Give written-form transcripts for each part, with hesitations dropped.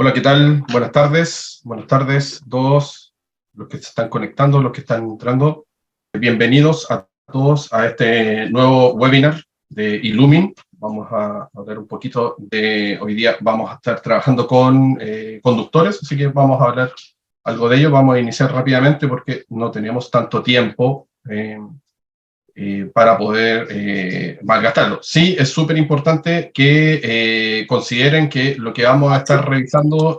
Hola, ¿qué tal? Buenas tardes. Buenas tardes a todos los que se están conectando, los que están entrando. Bienvenidos a todos a este nuevo webinar de Illumin. Vamos a hablar un poquito de, hoy día vamos a estar trabajando con conductores, así que vamos a hablar algo de ello. Vamos a iniciar rápidamente porque no tenemos tanto tiempo para poder malgastarlo. Sí, es súper importante que consideren que lo que vamos a estar revisando,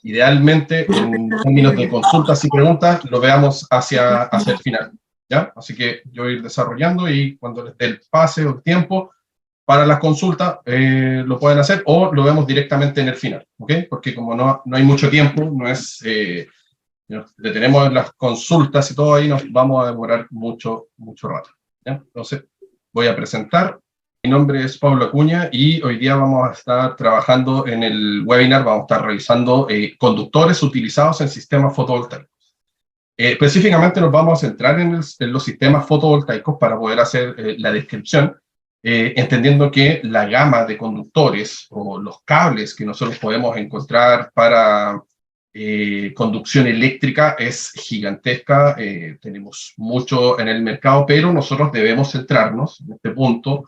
idealmente, en términos de consultas y preguntas, lo veamos hacia el final, ¿ya? Así que yo voy a ir desarrollando y cuando les dé el pase o el tiempo para las consultas, lo pueden hacer o lo vemos directamente en el final, ¿ok? Porque como no hay mucho tiempo, no es... detenemos las consultas y todo ahí, nos vamos a demorar mucho rato, ¿ya? Entonces, voy a presentar. Mi nombre es Pablo Acuña y hoy día vamos a estar trabajando en el webinar, vamos a estar revisando conductores utilizados en sistemas fotovoltaicos. Específicamente nos vamos a centrar en los sistemas fotovoltaicos para poder hacer la descripción, entendiendo que la gama de conductores o los cables que nosotros podemos encontrar para conducción eléctrica es gigantesca. Tenemos mucho en el mercado, pero nosotros debemos centrarnos en este punto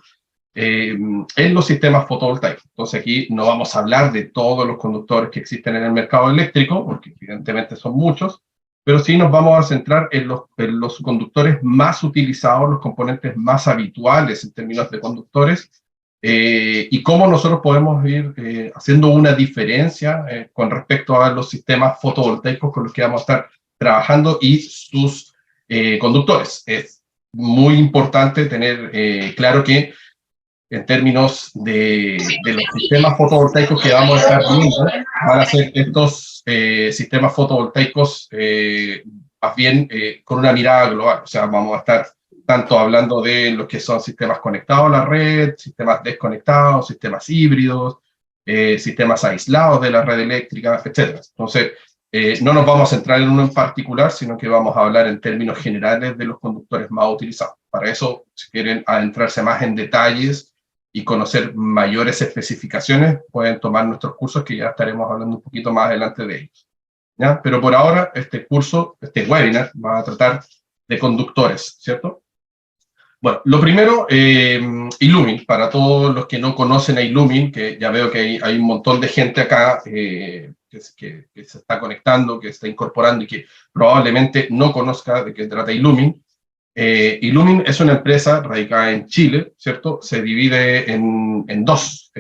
en los sistemas fotovoltaicos. Entonces aquí no vamos a hablar de todos los conductores que existen en el mercado eléctrico, porque evidentemente son muchos, pero sí nos vamos a centrar en los conductores más utilizados, los componentes más habituales en términos de conductores, y cómo nosotros podemos ir haciendo una diferencia con respecto a los sistemas fotovoltaicos con los que vamos a estar trabajando y sus conductores. Es muy importante tener claro que en términos de los sistemas fotovoltaicos que vamos a estar viendo, van a ser estos sistemas fotovoltaicos más bien con una mirada global. O sea, vamos a estar tanto hablando de los que son sistemas conectados a la red, sistemas desconectados, sistemas híbridos, sistemas aislados de la red eléctrica, etc. Entonces, no nos vamos a centrar en uno en particular, sino que vamos a hablar en términos generales de los conductores más utilizados. Para eso, si quieren adentrarse más en detalles y conocer mayores especificaciones, pueden tomar nuestros cursos, que ya estaremos hablando un poquito más adelante de ellos, ¿ya? Pero por ahora, este curso, este webinar, va a tratar de conductores, ¿cierto? Bueno, lo primero, Illumin, para todos los que no conocen a Illumin, que ya veo que hay un montón de gente acá que se está conectando, que está incorporando y que probablemente no conozca de qué trata Illumin. Illumin es una empresa radicada en Chile, ¿cierto? Se divide en dos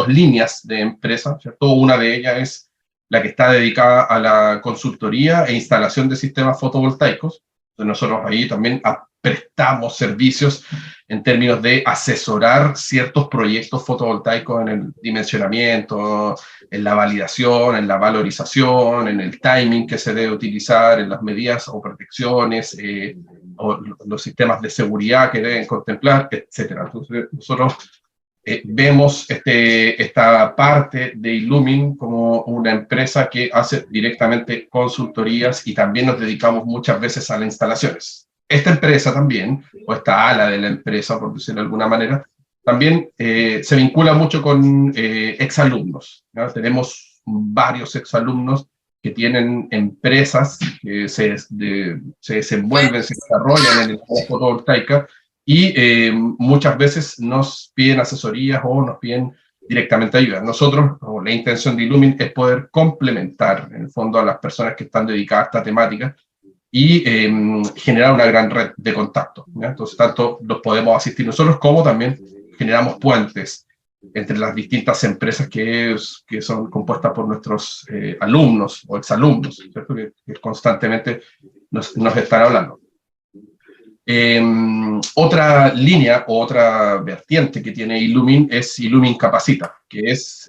líneas de empresa, ¿cierto? Una de ellas es la que está dedicada a la consultoría e instalación de sistemas fotovoltaicos. Entonces nosotros ahí también prestamos servicios en términos de asesorar ciertos proyectos fotovoltaicos en el dimensionamiento, en la validación, en la valorización, en el timing que se debe utilizar, en las medidas o protecciones, o los sistemas de seguridad que deben contemplar, etc. Entonces, nosotros vemos esta parte de Illumin como una empresa que hace directamente consultorías y también nos dedicamos muchas veces a las instalaciones. Esta empresa también, o esta ala de la empresa, por decirlo de alguna manera, también se vincula mucho con exalumnos, ¿no? Tenemos varios exalumnos que tienen empresas que se desenvuelven, se desarrollan en el área fotovoltaica y muchas veces nos piden asesorías o nos piden directamente ayuda. Nosotros, o la intención de Illumin, es poder complementar, en el fondo, a las personas que están dedicadas a esta temática y generar una gran red de contacto, ¿ya? Entonces, tanto los podemos asistir nosotros como también generamos puentes entre las distintas empresas que son compuestas por nuestros alumnos o exalumnos, ¿cierto? Que constantemente nos están hablando. Otra línea o otra vertiente que tiene Illumin es Illumin Capacita, que es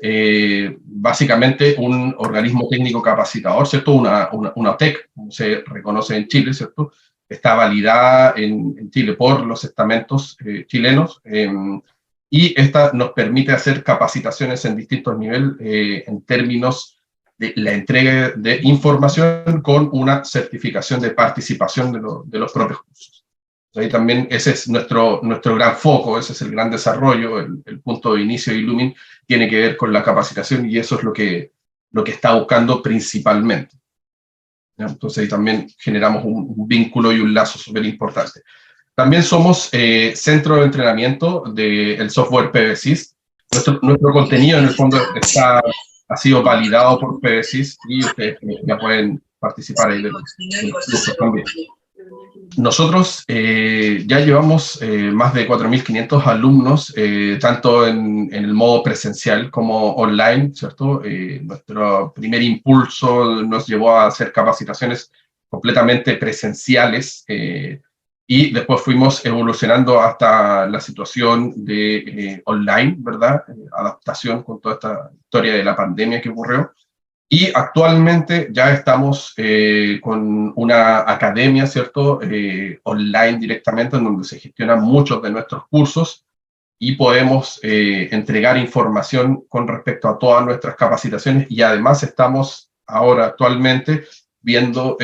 básicamente un organismo técnico capacitador, ¿cierto? Una OTEC, como se reconoce en Chile, ¿cierto? Está validada en Chile por los estamentos chilenos, y esta nos permite hacer capacitaciones en distintos niveles en términos de la entrega de información con una certificación de participación de los propios cursos. Ahí también ese es nuestro gran foco, ese es el gran desarrollo, el punto de inicio de Illumin tiene que ver con la capacitación y eso es lo que está buscando principalmente. ¿Ya? Entonces ahí también generamos un vínculo y un lazo súper importante. También somos centro de entrenamiento del software PBSys. Nuestro contenido en el fondo ha sido validado por PBSys y ustedes ya pueden participar ahí del curso también. Nosotros ya llevamos más de 4.500 alumnos, tanto en el modo presencial como online, ¿cierto? Nuestro primer impulso nos llevó a hacer capacitaciones completamente presenciales y después fuimos evolucionando hasta la situación de online, ¿verdad? Adaptación con toda esta historia de la pandemia que ocurrió. Y actualmente ya estamos con una academia, ¿cierto? Online directamente, en donde se gestionan muchos de nuestros cursos y podemos entregar información con respecto a todas nuestras capacitaciones y además estamos ahora actualmente viendo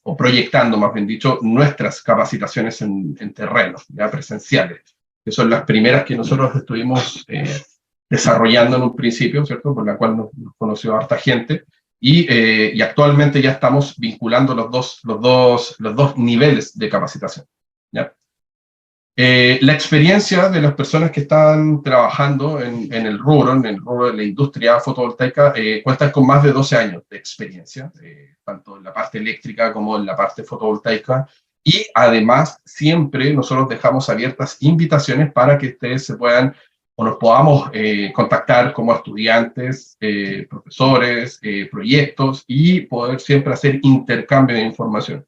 o proyectando, más bien dicho, nuestras capacitaciones en terreno, ya presenciales, que son las primeras que nosotros estuvimos desarrollando en un principio, ¿cierto? Por la cual nos conoció harta gente, y actualmente ya estamos vinculando los dos niveles de capacitación, ¿ya? La experiencia de las personas que están trabajando en el rubro de la industria fotovoltaica, cuentan con más de 12 años de experiencia, tanto en la parte eléctrica como en la parte fotovoltaica, y además siempre nosotros dejamos abiertas invitaciones para que ustedes se puedan o nos podamos contactar como estudiantes, profesores, proyectos y poder siempre hacer intercambio de información.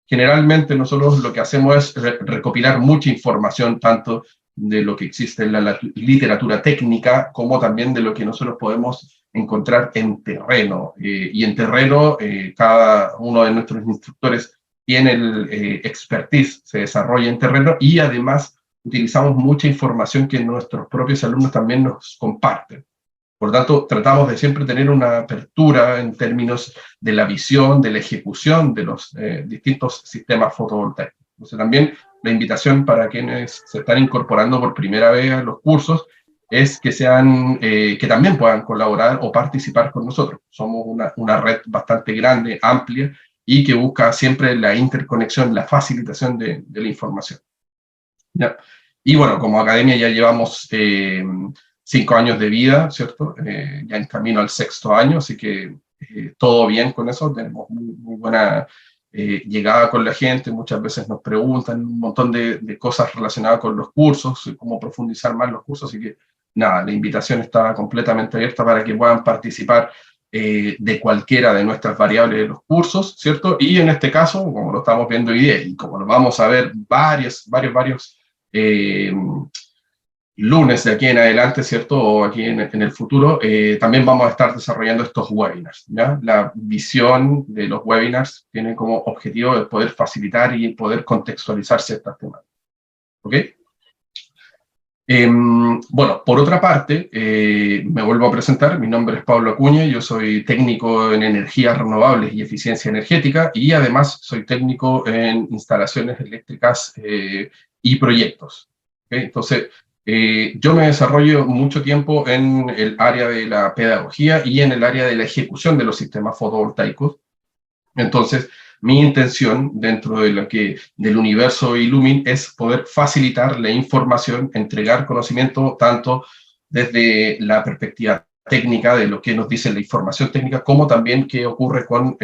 Generalmente nosotros lo que hacemos es recopilar mucha información, tanto de lo que existe en la literatura técnica, como también de lo que nosotros podemos encontrar en terreno. Y en terreno, cada uno de nuestros instructores tiene el expertise, se desarrolla en terreno, y además utilizamos mucha información que nuestros propios alumnos también nos comparten. Por tanto, tratamos de siempre tener una apertura en términos de la visión, de la ejecución de los distintos sistemas fotovoltaicos. Entonces, también la invitación para quienes se están incorporando por primera vez a los cursos es que también puedan colaborar o participar con nosotros. Somos una red bastante grande, amplia, y que busca siempre la interconexión, la facilitación de la información. ¿Ya? Y bueno, como academia ya llevamos 5 años de vida, ¿cierto? Ya en camino al 6º año, así que todo bien con eso, tenemos muy buena llegada con la gente, muchas veces nos preguntan un montón de cosas relacionadas con los cursos, cómo profundizar más los cursos, así que nada, la invitación está completamente abierta para que puedan participar de cualquiera de nuestras variables de los cursos, ¿cierto? Y en este caso, como lo estamos viendo hoy día, y como lo vamos a ver varios lunes de aquí en adelante, ¿cierto? O aquí en el futuro, también vamos a estar desarrollando estos webinars, ¿ya? La visión de los webinars tiene como objetivo el poder facilitar y poder contextualizar ciertas temáticas. ¿Ok? Bueno, por otra parte, me vuelvo a presentar, mi nombre es Pablo Acuña, yo soy técnico en energías renovables y eficiencia energética y además soy técnico en instalaciones eléctricas y proyectos. ¿Okay? Entonces, yo me desarrollo mucho tiempo en el área de la pedagogía y en el área de la ejecución de los sistemas fotovoltaicos. Entonces, mi intención dentro del universo Illumin es poder facilitar la información, entregar conocimiento tanto desde la perspectiva técnica de lo que nos dice la información técnica, como también qué ocurre con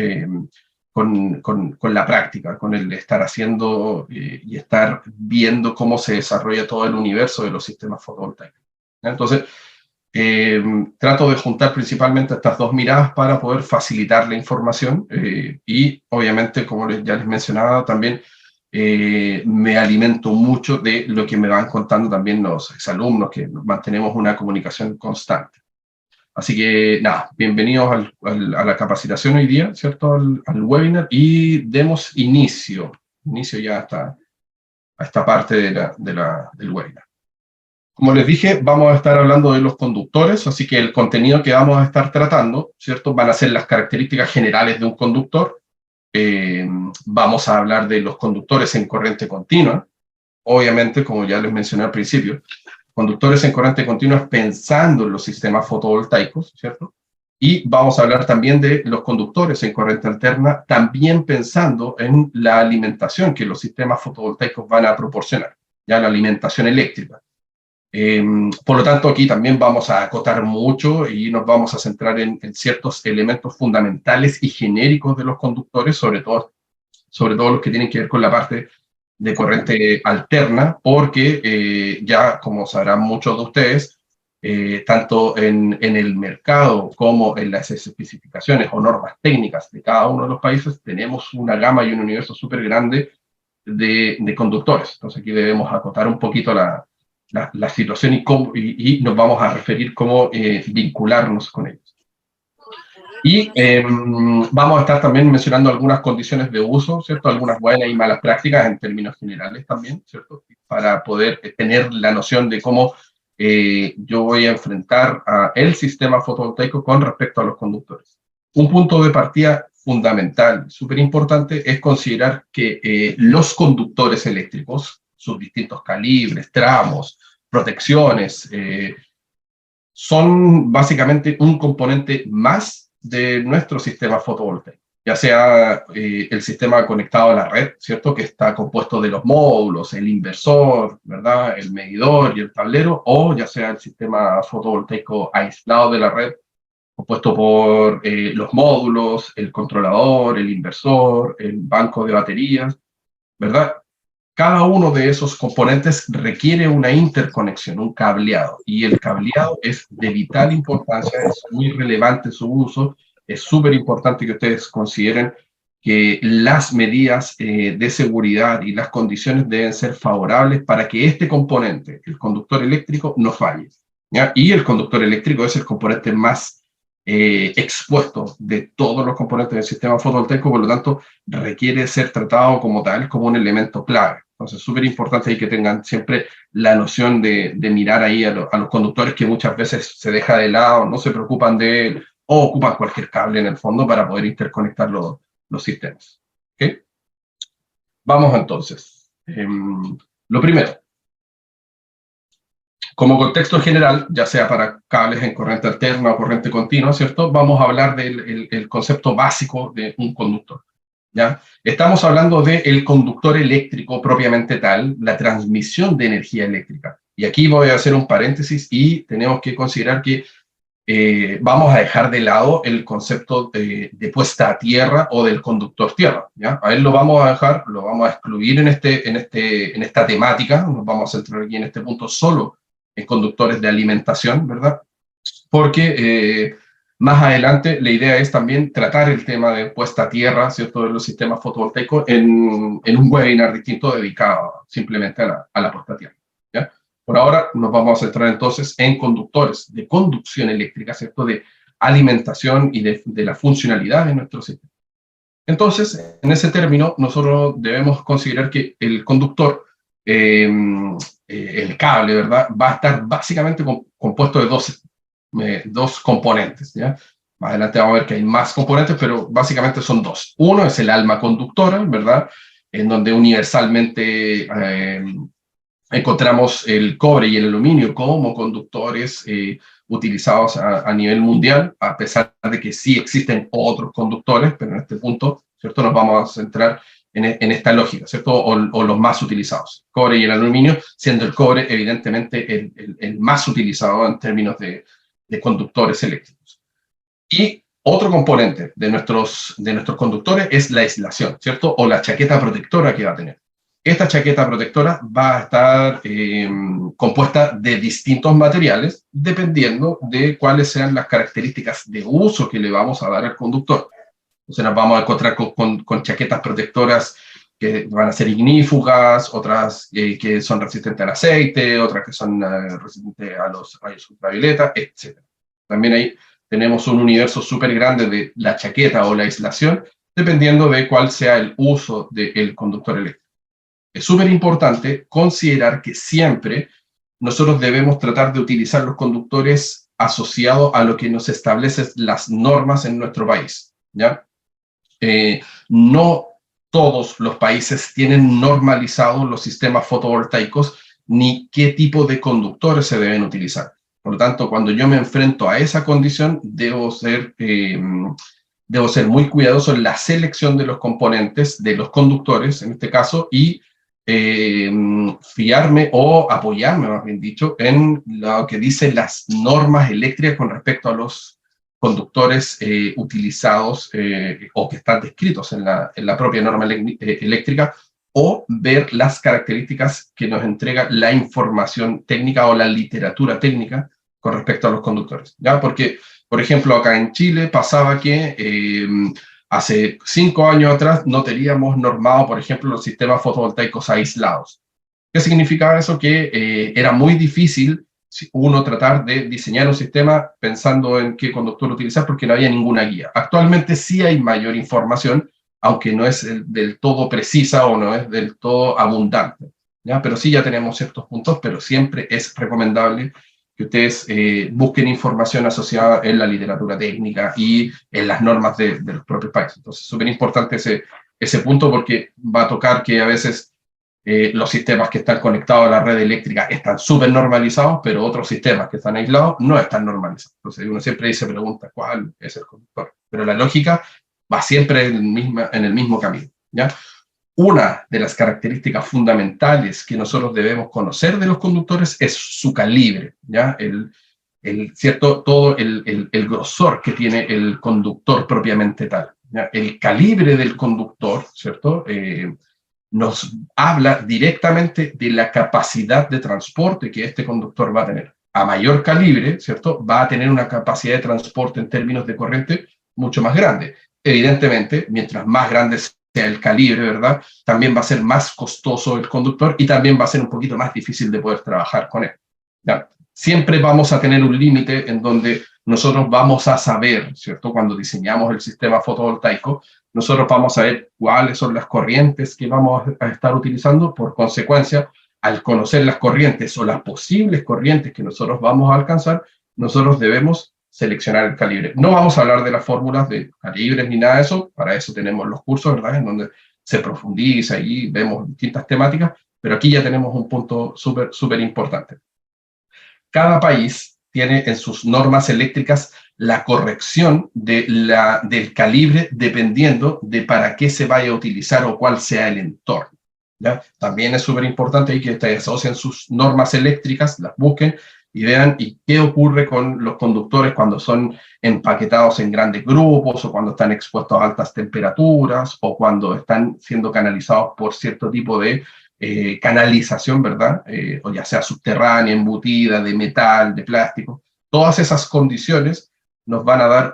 la práctica, con el estar haciendo y estar viendo cómo se desarrolla todo el universo de los sistemas fotovoltaicos. Entonces, trato de juntar principalmente estas dos miradas para poder facilitar la información y obviamente, como ya les mencionaba, también me alimento mucho de lo que me van contando también los exalumnos, que mantenemos una comunicación constante. Así que nada, bienvenidos a la capacitación hoy día, ¿cierto? Al webinar, y demos inicio ya a esta parte del webinar. Como les dije, vamos a estar hablando de los conductores, así que el contenido que vamos a estar tratando, ¿cierto? Van a ser las características generales de un conductor, Vamos a hablar de los conductores en corriente continua, obviamente, como ya les mencioné al principio, conductores en corriente continua pensando en los sistemas fotovoltaicos, ¿cierto? Y vamos a hablar también de los conductores en corriente alterna, también pensando en la alimentación que los sistemas fotovoltaicos van a proporcionar, ya la alimentación eléctrica. Por lo tanto, aquí también vamos a acotar mucho y nos vamos a centrar en ciertos elementos fundamentales y genéricos de los conductores, sobre todo los que tienen que ver con la parte de corriente alterna, porque ya, como sabrán muchos de ustedes, tanto en el mercado como en las especificaciones o normas técnicas de cada uno de los países, tenemos una gama y un universo súper grande de conductores. Entonces aquí debemos acotar un poquito la situación y nos vamos a referir cómo vincularnos con ellos. Y vamos a estar también mencionando algunas condiciones de uso, ¿cierto? Algunas buenas y malas prácticas en términos generales también, ¿cierto? Para poder tener la noción de cómo yo voy a enfrentar el sistema fotovoltaico con respecto a los conductores. Un punto de partida fundamental, súper importante, es considerar que los conductores eléctricos, sus distintos calibres, tramos, protecciones, son básicamente un componente más de nuestro sistema fotovoltaico, ya sea el sistema conectado a la red, ¿cierto? Que está compuesto de los módulos, el inversor, ¿verdad? El medidor y el tablero, o ya sea el sistema fotovoltaico aislado de la red, compuesto por los módulos, el controlador, el inversor, el banco de baterías, ¿verdad? Cada uno de esos componentes requiere una interconexión, un cableado, y el cableado es de vital importancia, es muy relevante su uso, es súper importante que ustedes consideren que las medidas de seguridad y las condiciones deben ser favorables para que este componente, el conductor eléctrico, no falle, ¿ya? Y el conductor eléctrico es el componente más expuesto de todos los componentes del sistema fotovoltaico, por lo tanto, requiere ser tratado como tal, como un elemento clave. Entonces, súper importante ahí que tengan siempre la noción de mirar ahí a los conductores que muchas veces se deja de lado, no se preocupan de él, o ocupan cualquier cable en el fondo para poder interconectar los sistemas. ¿Okay? Vamos entonces. Lo primero, como contexto general, ya sea para cables en corriente alterna o corriente continua, ¿cierto? Vamos a hablar del concepto básico de un conductor, ¿ya? Estamos hablando del conductor eléctrico propiamente tal, la transmisión de energía eléctrica. Y aquí voy a hacer un paréntesis y tenemos que considerar que vamos a dejar de lado el concepto de puesta a tierra o del conductor tierra, ¿ya? A él lo vamos a dejar, lo vamos a excluir en esta temática, nos vamos a centrar aquí en este punto solo en conductores de alimentación, ¿verdad? Porque más adelante la idea es también tratar el tema de puesta a tierra, ¿cierto?, de los sistemas fotovoltaicos en un webinar distinto dedicado simplemente a la puesta a tierra, ¿ya? Por ahora nos vamos a centrar entonces en conductores de conducción eléctrica, ¿cierto?, de alimentación y de la funcionalidad de nuestro sistema. Entonces, en ese término, nosotros debemos considerar que el conductor, el cable, ¿verdad?, va a estar básicamente compuesto de dos componentes, ¿ya? Más adelante vamos a ver que hay más componentes, pero básicamente son dos. Uno es el alma conductora, ¿verdad?, en donde universalmente encontramos el cobre y el aluminio como conductores utilizados a nivel mundial, a pesar de que sí existen otros conductores, pero en este punto, ¿cierto?, nos vamos a centrar en esta lógica, ¿cierto?, o los más utilizados, cobre y el aluminio, siendo el cobre evidentemente el más utilizado en términos de conductores eléctricos. Y otro componente de nuestros conductores es la aislación, ¿cierto?, o la chaqueta protectora que va a tener. Esta chaqueta protectora va a estar compuesta de distintos materiales dependiendo de cuáles sean las características de uso que le vamos a dar al conductor. Entonces nos vamos a encontrar con chaquetas protectoras que van a ser ignífugas, otras que son resistentes al aceite, otras que son resistentes a los rayos ultravioleta, etc. También ahí tenemos un universo súper grande de la chaqueta o la aislación, dependiendo de cuál sea el uso del conductor eléctrico. Es súper importante considerar que siempre nosotros debemos tratar de utilizar los conductores asociados a lo que nos establecen las normas en nuestro país, ¿ya? No todos los países tienen normalizados los sistemas fotovoltaicos ni qué tipo de conductores se deben utilizar. Por lo tanto, cuando yo me enfrento a esa condición, debo ser muy cuidadoso en la selección de los componentes, de los conductores, en este caso, y fiarme o apoyarme, más bien dicho, en lo que dicen las normas eléctricas con respecto a los conductores utilizados o que están descritos en la propia norma eléctrica, o ver las características que nos entrega la información técnica o la literatura técnica con respecto a los conductores, ¿ya? Porque, por ejemplo, acá en Chile pasaba que hace 5 años atrás no teníamos normado, por ejemplo, los sistemas fotovoltaicos aislados. ¿Qué significaba eso? Que era muy difícil uno tratar de diseñar un sistema pensando en qué conductor utilizar porque no había ninguna guía. Actualmente sí hay mayor información, aunque no es del todo precisa o no es del todo abundante, ¿ya? Pero sí ya tenemos ciertos puntos, pero siempre es recomendable que ustedes busquen información asociada en la literatura técnica y en las normas de los propios países. Entonces, súper importante ese punto porque va a tocar que a veces los sistemas que están conectados a la red eléctrica están súper normalizados, pero otros sistemas que están aislados no están normalizados. Entonces uno siempre se pregunta cuál es el conductor. Pero la lógica va siempre en el mismo camino, ¿ya? Una de las características fundamentales que nosotros debemos conocer de los conductores es su calibre, ¿ya? Todo el grosor que tiene el conductor propiamente tal, ¿ya? El calibre del conductor, ¿cierto? Nos habla directamente de la capacidad de transporte que este conductor va a tener. A mayor calibre, ¿cierto? Va a tener una capacidad de transporte en términos de corriente mucho más grande. Evidentemente, mientras más grande sea el calibre, ¿verdad? También va a ser más costoso el conductor y también va a ser un poquito más difícil de poder trabajar con él, ¿ya? Siempre vamos a tener un límite en donde nosotros vamos a saber, ¿cierto? Cuando diseñamos el sistema fotovoltaico, nosotros vamos a ver cuáles son las corrientes que vamos a estar utilizando. Por consecuencia, al conocer las corrientes o las posibles corrientes que nosotros vamos a alcanzar, nosotros debemos seleccionar el calibre. No vamos a hablar de las fórmulas de calibres ni nada de eso, para eso tenemos los cursos, ¿verdad? En donde se profundiza y vemos distintas temáticas, pero aquí ya tenemos un punto súper importante. Cada país tiene en sus normas eléctricas la corrección del calibre dependiendo de para qué se vaya a utilizar o cuál sea el entorno, ¿ya? También es súper importante ahí que ustedes asocien sus normas eléctricas, las busquen y vean qué ocurre con los conductores cuando son empaquetados en grandes grupos o cuando están expuestos a altas temperaturas o cuando están siendo canalizados por cierto tipo de canalización, ¿verdad? O ya sea subterránea, embutida, de metal, de plástico. Todas esas condiciones nos van a dar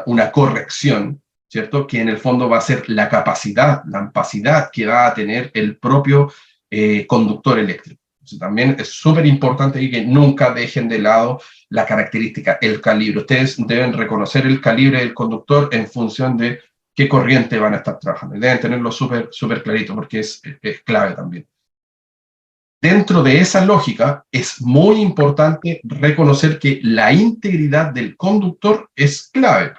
una corrección, ¿cierto? Que en el fondo va a ser la capacidad, la ampacidad que va a tener el propio conductor eléctrico. Entonces, también es súper importante y que nunca dejen de lado la característica, el calibre. Ustedes deben reconocer el calibre del conductor en función de qué corriente van a estar trabajando. Deben tenerlo súper clarito porque es clave también. Dentro de esa lógica, es muy importante reconocer que la integridad del conductor es clave.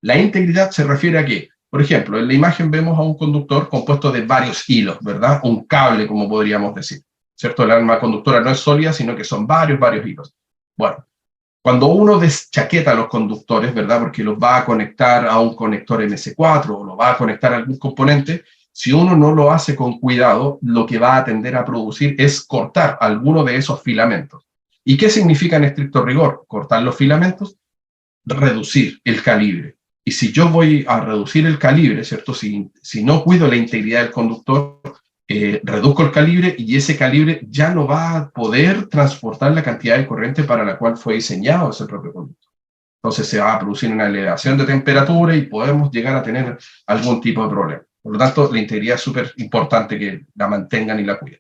La integridad se refiere a que, por ejemplo, en la imagen vemos a un conductor compuesto de varios hilos, ¿verdad? Un cable, como podríamos decir, ¿cierto? El arma conductora no es sólida, sino que son varios hilos. Bueno, cuando uno deschaqueta los conductores, ¿verdad? Porque los va a conectar a un conector MS4 o lo va a conectar a algún componente, si uno no lo hace con cuidado, lo que va a tender a producir es cortar alguno de esos filamentos. ¿Y qué significa en estricto rigor? Cortar los filamentos, reducir el calibre. Y si yo voy a reducir el calibre, ¿cierto? Si no cuido la integridad del conductor, reduzco el calibre y ese calibre ya no va a poder transportar la cantidad de corriente para la cual fue diseñado ese propio conductor. Entonces se va a producir una elevación de temperatura y podemos llegar a tener algún tipo de problema. Por lo tanto, la integridad es súper importante que la mantengan y la cuiden,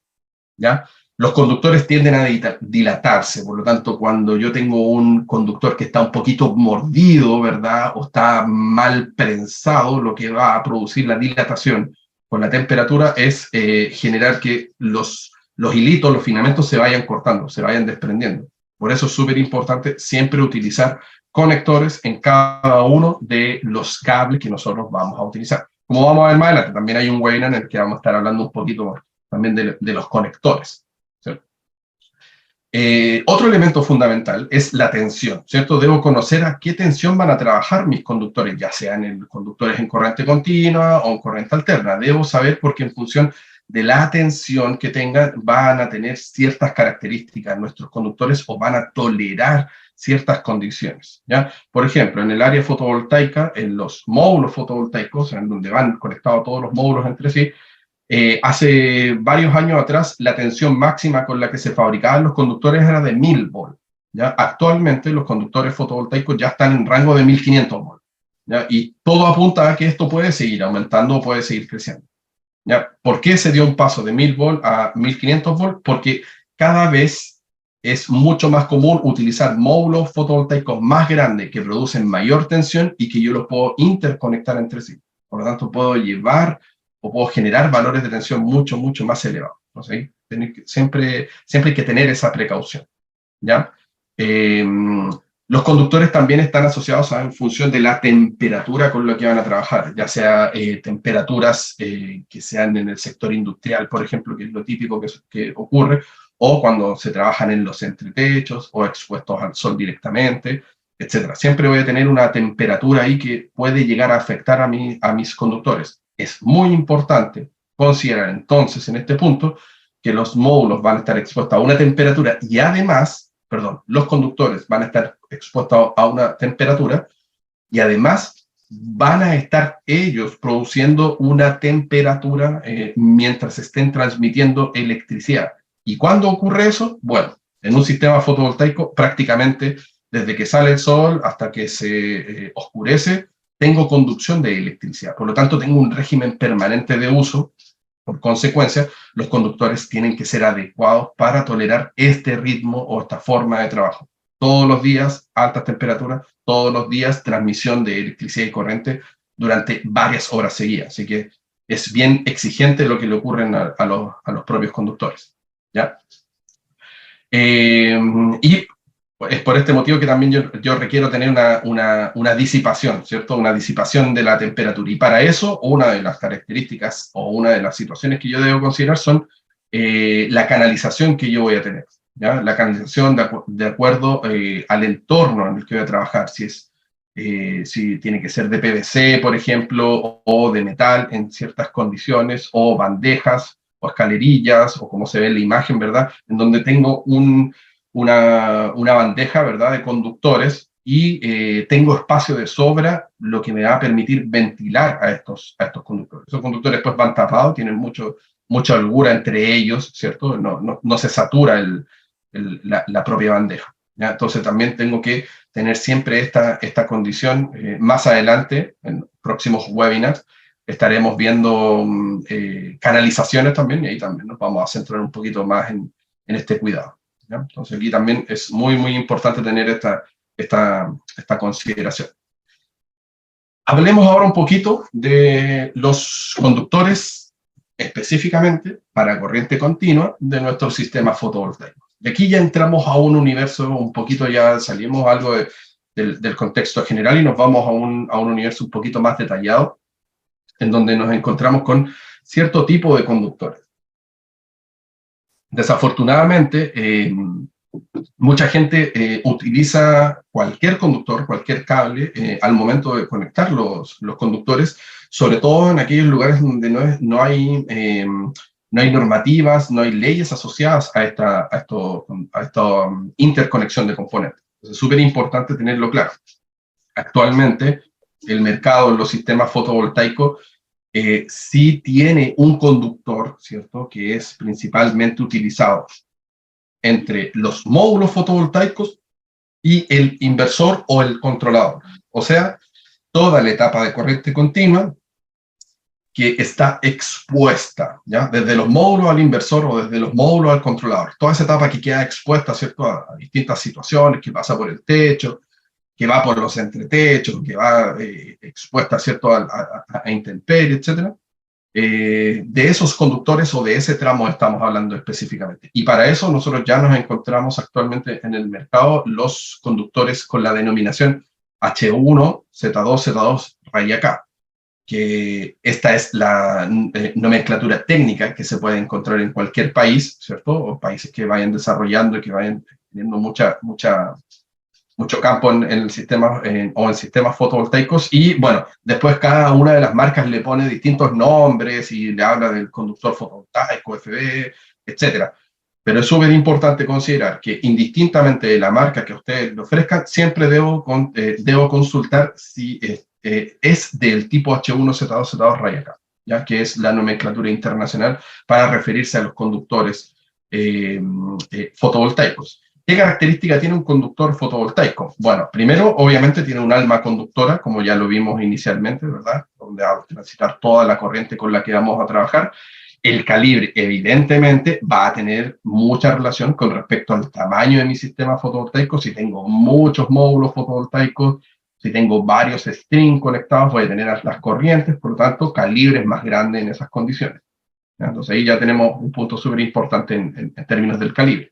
¿ya? Los conductores tienden a dilatarse, por lo tanto, cuando yo tengo un conductor que está un poquito mordido, ¿verdad? O está mal prensado, lo que va a producir la dilatación con la temperatura es generar que los hilitos, los filamentos se vayan cortando, se vayan desprendiendo. Por eso es súper importante siempre utilizar conectores en cada uno de los cables que nosotros vamos a utilizar. Como vamos a ver más adelante, también hay un webinar en el que vamos a estar hablando un poquito también de los conectores, ¿cierto? Otro elemento fundamental es la tensión, ¿cierto? Debo conocer a qué tensión van a trabajar mis conductores, ya sean conductores en corriente continua o en corriente alterna. Debo saber porque en función de la tensión que tengan van a tener ciertas características nuestros conductores o van a tolerar ciertas condiciones, ¿ya? Por ejemplo, en el área fotovoltaica, en los módulos fotovoltaicos, en donde van conectados todos los módulos entre sí, hace varios años atrás, la tensión máxima con la que se fabricaban los conductores era de 1000 volts. ¿Ya? Actualmente los conductores fotovoltaicos ya están en rango de 1500 volts. ¿Ya? Y todo apunta a que esto puede seguir aumentando o puede seguir creciendo. ¿Ya? ¿Por qué se dio un paso de 1000 volts a 1500 volts? Porque cada vez es mucho más común utilizar módulos fotovoltaicos más grandes que producen mayor tensión y que yo los puedo interconectar entre sí. Por lo tanto, puedo llevar o puedo generar valores de tensión mucho, mucho más elevados. ¿No? ¿Sí? Siempre hay que tener esa precaución. ¿Ya? Los conductores también están asociados en función de la temperatura con la que van a trabajar, ya sea temperaturas que sean en el sector industrial, por ejemplo, que es lo típico que ocurre, o cuando se trabajan en los entretechos o expuestos al sol directamente, etc. Siempre voy a tener una temperatura ahí que puede llegar a afectar a mis conductores. Es muy importante considerar entonces en este punto que los módulos van a estar expuestos a una temperatura y además, los conductores van a estar expuestos a una temperatura y además van a estar ellos produciendo una temperatura mientras estén transmitiendo electricidad. ¿Y cuándo ocurre eso? Bueno, en un sistema fotovoltaico prácticamente desde que sale el sol hasta que se oscurece, tengo conducción de electricidad. Por lo tanto, tengo un régimen permanente de uso. Por consecuencia, los conductores tienen que ser adecuados para tolerar este ritmo o esta forma de trabajo. Todos los días, altas temperaturas, todos los días, transmisión de electricidad y corriente durante varias horas seguidas. Así que es bien exigente lo que le ocurre a los propios conductores. ¿Ya? Y es por este motivo que también yo requiero tener una disipación, ¿cierto? Una disipación de la temperatura. Y para eso, una de las características o una de las situaciones que yo debo considerar son la canalización que yo voy a tener, ¿ya? La canalización de acuerdo al entorno en el que voy a trabajar, si tiene que ser de PVC, por ejemplo, o de metal en ciertas condiciones, o bandejas, o escalerillas, o como se ve en la imagen, ¿verdad? En donde tengo una bandeja, ¿verdad?, de conductores y tengo espacio de sobra, lo que me va a permitir ventilar a estos conductores. Esos conductores después van tapados, tienen mucha holgura entre ellos, ¿cierto? No se satura la propia bandeja, ¿ya? Entonces también tengo que tener siempre esta condición. Más adelante, en próximos webinars, estaremos viendo canalizaciones también, y ahí también nos vamos a centrar un poquito más en este cuidado. ¿Ya? Entonces aquí también es muy, muy importante tener esta consideración. Hablemos ahora un poquito de los conductores específicamente para corriente continua de nuestro sistema fotovoltaico. De aquí ya entramos a un universo un poquito, ya salimos algo del contexto general y nos vamos a un universo un poquito más detallado, en donde nos encontramos con cierto tipo de conductores. Desafortunadamente, mucha gente utiliza cualquier conductor, cualquier cable, al momento de conectar los conductores, sobre todo en aquellos lugares donde no hay normativas, no hay leyes asociadas a esta interconexión de componentes. Es súper importante tenerlo claro. Actualmente, el mercado en los sistemas fotovoltaicos sí tiene un conductor, ¿cierto?, que es principalmente utilizado entre los módulos fotovoltaicos y el inversor o el controlador. O sea, toda la etapa de corriente continua que está expuesta, ¿ya? Desde los módulos al inversor o desde los módulos al controlador. Toda esa etapa que queda expuesta, ¿cierto?, a distintas situaciones, que pasa por el techo, que va por los entretechos, que va expuesta, ¿cierto?, a intemperie, etc. de esos conductores o de ese tramo estamos hablando específicamente. Y para eso nosotros ya nos encontramos actualmente en el mercado los conductores con la denominación H1, Z2, Z2, raya K, que esta es la nomenclatura técnica que se puede encontrar en cualquier país, ¿cierto? O países que vayan desarrollando y que vayan teniendo mucho campo en el sistema o en sistemas fotovoltaicos. Y bueno, después cada una de las marcas le pone distintos nombres y le habla del conductor fotovoltaico, FB, etcétera. Pero es súper importante considerar que indistintamente de la marca que a ustedes le ofrezcan, siempre debo consultar si es del tipo H1Z2Z2 raya K, ¿ya? Que es la nomenclatura internacional para referirse a los conductores fotovoltaicos. ¿Qué característica tiene un conductor fotovoltaico? Bueno, primero, obviamente tiene un alma conductora, como ya lo vimos inicialmente, ¿verdad? Donde vamos a transitar toda la corriente con la que vamos a trabajar. El calibre, evidentemente, va a tener mucha relación con respecto al tamaño de mi sistema fotovoltaico. Si tengo muchos módulos fotovoltaicos, si tengo varios strings conectados, voy a tener altas corrientes, por lo tanto, calibres más grandes en esas condiciones. Entonces ahí ya tenemos un punto súper importante en términos del calibre.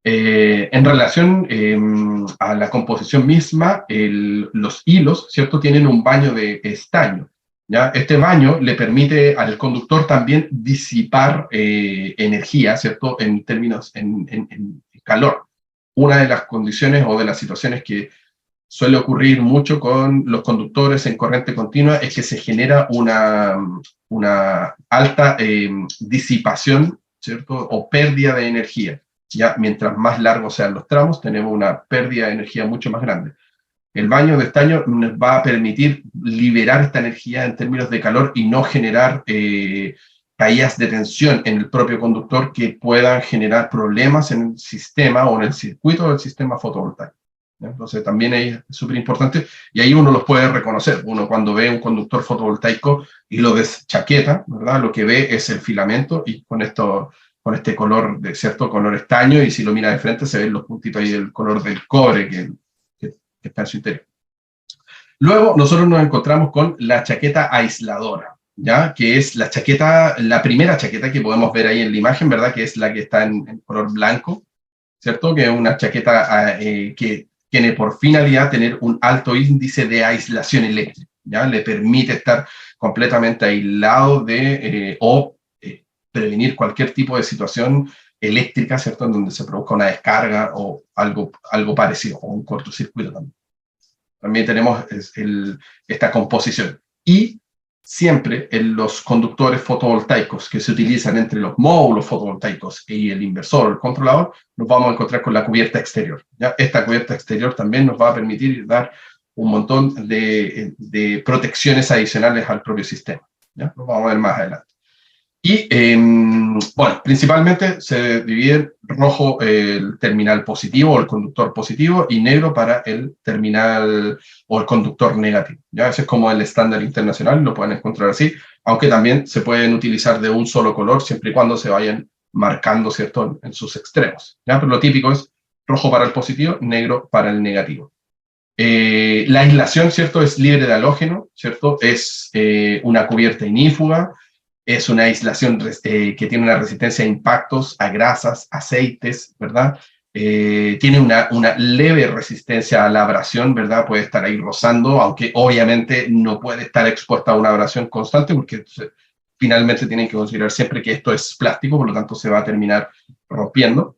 En relación a la composición misma, los hilos, ¿cierto?, tienen un baño de estaño, ¿ya? Este baño le permite al conductor también disipar energía, ¿cierto?, en términos en calor. Una de las condiciones o de las situaciones que suele ocurrir mucho con los conductores en corriente continua es que se genera una alta disipación, ¿cierto?, o pérdida de energía. Ya mientras más largos sean los tramos, tenemos una pérdida de energía mucho más grande. El baño de estaño nos va a permitir liberar esta energía en términos de calor y no generar caídas de tensión en el propio conductor que puedan generar problemas en el sistema o en el circuito del sistema fotovoltaico. Entonces también es súper importante y ahí uno los puede reconocer. Uno cuando ve un conductor fotovoltaico y lo deschaqueta, ¿verdad? Lo que ve es el filamento y con este color, de cierto color estaño, y si lo mira de frente se ven los puntitos ahí del color del cobre que está en su interior. Luego nosotros nos encontramos con la chaqueta aisladora, ¿ya? Que es la chaqueta, la primera chaqueta que podemos ver ahí en la imagen, ¿verdad? Que es la que está en color blanco, ¿cierto? Que es una chaqueta que tiene por finalidad tener un alto índice de aislación eléctrica, ¿ya? Le permite estar completamente aislado o prevenir cualquier tipo de situación eléctrica, ¿cierto?, en donde se produzca una descarga o algo parecido, o un cortocircuito también. También tenemos esta composición. Y siempre en los conductores fotovoltaicos que se utilizan entre los módulos fotovoltaicos y el inversor o el controlador, nos vamos a encontrar con la cubierta exterior, ¿ya? Esta cubierta exterior también nos va a permitir dar un montón de protecciones adicionales al propio sistema, ¿ya? Lo vamos a ver más adelante. Y, bueno, principalmente se divide rojo el terminal positivo o el conductor positivo y negro para el terminal o el conductor negativo. ¿Ya? Ese es como el estándar internacional, lo pueden encontrar así, aunque también se pueden utilizar de un solo color siempre y cuando se vayan marcando, ¿cierto?, en sus extremos. ¿Ya? Pero lo típico es rojo para el positivo, negro para el negativo. La aislación, ¿cierto?, es libre de halógeno, ¿cierto? Es una cubierta inífuga. Es una aislación que tiene una resistencia a impactos, a grasas, aceites, ¿verdad? Tiene una leve resistencia a la abrasión, ¿verdad? Puede estar ahí rozando, aunque obviamente no puede estar expuesta a una abrasión constante, porque finalmente tienen que considerar siempre que esto es plástico, por lo tanto se va a terminar rompiendo.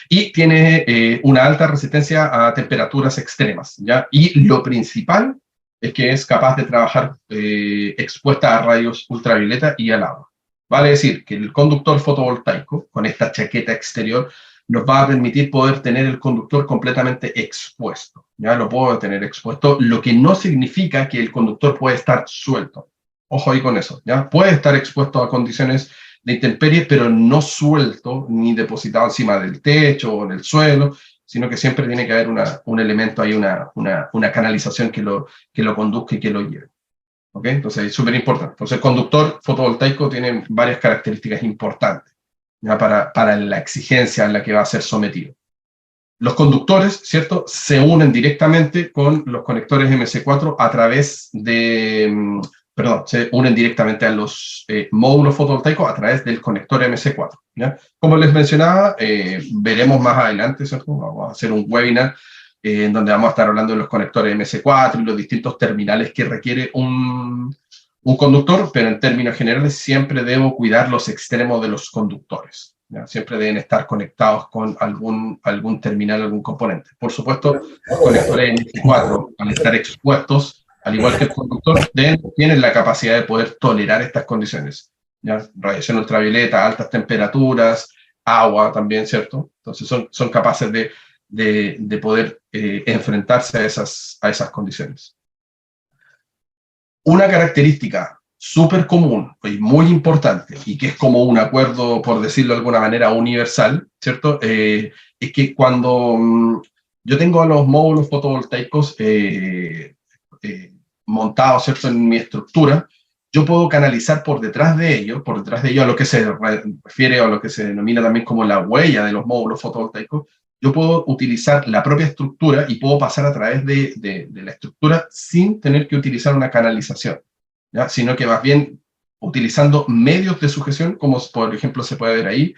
Y tiene una alta resistencia a temperaturas extremas, ¿ya? Y lo principal es que es capaz de trabajar expuesta a rayos ultravioleta y al agua. Vale decir que el conductor fotovoltaico, con esta chaqueta exterior, nos va a permitir poder tener el conductor completamente expuesto. Ya lo puedo tener expuesto, lo que no significa que el conductor puede estar suelto. Ojo ahí con eso, ¿ya? Puede estar expuesto a condiciones de intemperie, pero no suelto ni depositado encima del techo o en el suelo, sino que siempre tiene que haber un elemento ahí, una canalización que lo conduzca y que lo lleve. ¿Okay? Entonces es súper importante. Entonces el conductor fotovoltaico tiene varias características importantes, ¿ya? Para la exigencia en la que va a ser sometido. Los conductores, ¿cierto?, se unen directamente con los conectores MC4 a través de perdón, se unen directamente a los módulos fotovoltaicos a través del conector MC4. ¿Ya? Como les mencionaba, veremos más adelante, ¿cierto? Vamos a hacer un webinar en donde vamos a estar hablando de los conectores MC4 y los distintos terminales que requiere un conductor, pero en términos generales siempre debo cuidar los extremos de los conductores. ¿Ya? Siempre deben estar conectados con algún terminal, algún componente. Por supuesto, los conectores MC4, al estar expuestos, al igual que el conductor, tienen la capacidad de poder tolerar estas condiciones. ¿Ya? Radiación ultravioleta, altas temperaturas, agua también, ¿cierto? Entonces son capaces de poder enfrentarse a esas condiciones. Una característica súper común y muy importante, y que es como un acuerdo, por decirlo de alguna manera, universal, ¿cierto? Es que cuando yo tengo los módulos fotovoltaicos montados, ¿cierto?, en mi estructura, yo puedo canalizar por detrás de ello a lo que se refiere o a lo que se denomina también como la huella de los módulos fotovoltaicos. Yo puedo utilizar la propia estructura y puedo pasar a través de la estructura sin tener que utilizar una canalización, ¿ya? Sino que más bien utilizando medios de sujeción, como por ejemplo se puede ver ahí,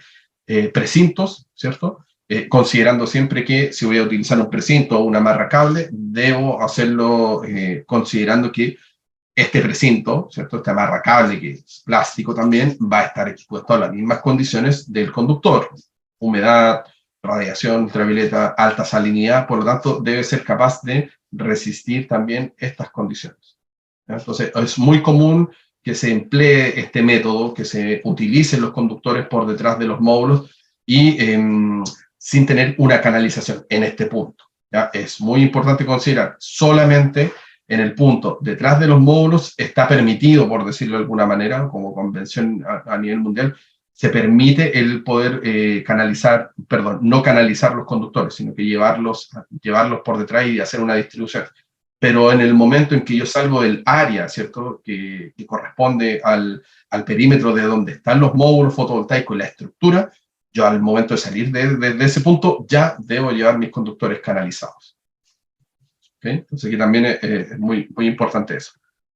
precintos, ¿cierto? Considerando siempre que si voy a utilizar un precinto o una amarra cable, debo hacerlo considerando que este precinto, ¿cierto? Este amarra cable, que es plástico también, va a estar expuesto a las mismas condiciones del conductor: humedad, radiación ultravioleta, alta salinidad. Por lo tanto, debe ser capaz de resistir también estas condiciones. ¿Ya? Entonces, es muy común que se emplee este método, que se utilicen los conductores por detrás de los módulos y sin tener una canalización en este punto. ¿Ya? Es muy importante considerar solamente en el punto detrás de los módulos está permitido, por decirlo de alguna manera, como convención a nivel mundial, se permite el poder canalizar, perdón, no canalizar los conductores, sino que llevarlos por detrás y hacer una distribución. Pero en el momento en que yo salgo del área, ¿cierto?, que corresponde al perímetro de donde están los módulos fotovoltaicos y la estructura, yo al momento de salir de ese punto ya debo llevar mis conductores canalizados. ¿Okay? Entonces aquí también es muy, muy importante eso.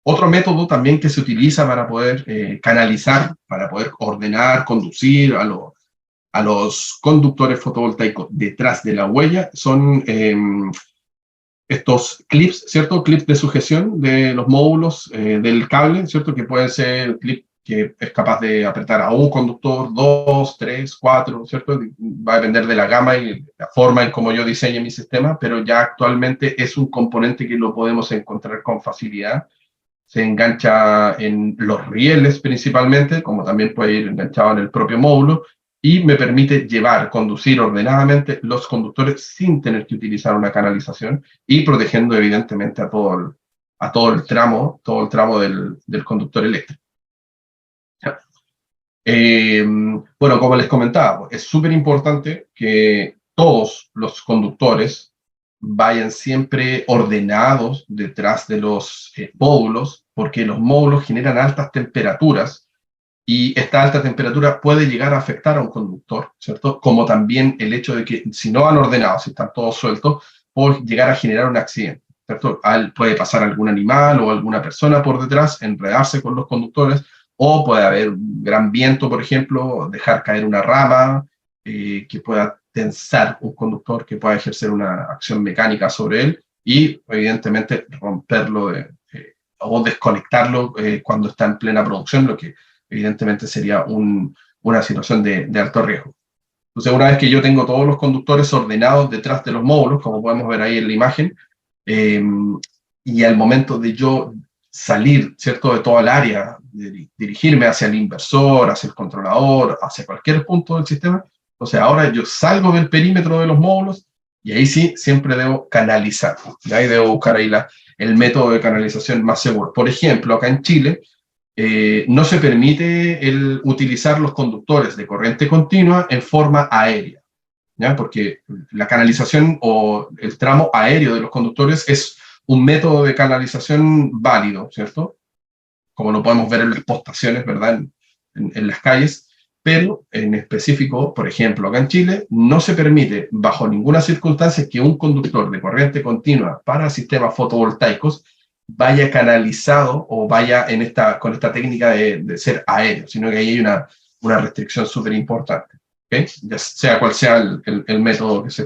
Otro método también que se utiliza para poder canalizar, para poder ordenar, conducir a los conductores fotovoltaicos detrás de la huella son estos clips, ¿cierto? Clips de sujeción de los módulos del cable, ¿cierto? Que pueden ser clip que es capaz de apretar a un conductor, 2, 3, 4, ¿cierto? Va a depender de la gama y la forma en cómo yo diseñe mi sistema, pero ya actualmente es un componente que lo podemos encontrar con facilidad. Se engancha en los rieles principalmente, como también puede ir enganchado en el propio módulo, y me permite conducir ordenadamente los conductores sin tener que utilizar una canalización y protegiendo evidentemente a todo el tramo del conductor eléctrico. Bueno, como les comentaba, es súper importante que todos los conductores vayan siempre ordenados detrás de los módulos, porque los módulos generan altas temperaturas y esta alta temperatura puede llegar a afectar a un conductor, ¿cierto? Como también el hecho de que si no van ordenados, si están todos sueltos, puede llegar a generar un accidente, ¿cierto? Puede pasar algún animal o alguna persona por detrás, enredarse con los conductores, o puede haber un gran viento, por ejemplo, dejar caer una rama que pueda tensar un conductor, que pueda ejercer una acción mecánica sobre él y evidentemente romperlo o desconectarlo cuando está en plena producción, lo que evidentemente sería una situación de alto riesgo. Entonces, una vez que yo tengo todos los conductores ordenados detrás de los módulos, como podemos ver ahí en la imagen, y al momento de yo salir, ¿cierto?, de toda el área, dirigirme hacia el inversor, hacia el controlador, hacia cualquier punto del sistema, entonces ahora yo salgo del perímetro de los módulos y ahí sí siempre debo canalizar. Y ahí debo buscar ahí el método de canalización más seguro. Por ejemplo, acá en Chile, no se permite utilizar los conductores de corriente continua en forma aérea, ¿ya? Porque la canalización o el tramo aéreo de los conductores es un método de canalización válido, ¿cierto? Como lo podemos ver en las postaciones, ¿verdad? En las calles, pero en específico, por ejemplo, acá en Chile, no se permite bajo ninguna circunstancia que un conductor de corriente continua para sistemas fotovoltaicos vaya canalizado o vaya con esta técnica de ser aéreo, sino que ahí hay una restricción súper importante, ¿okay? Ya sea cual sea el método que se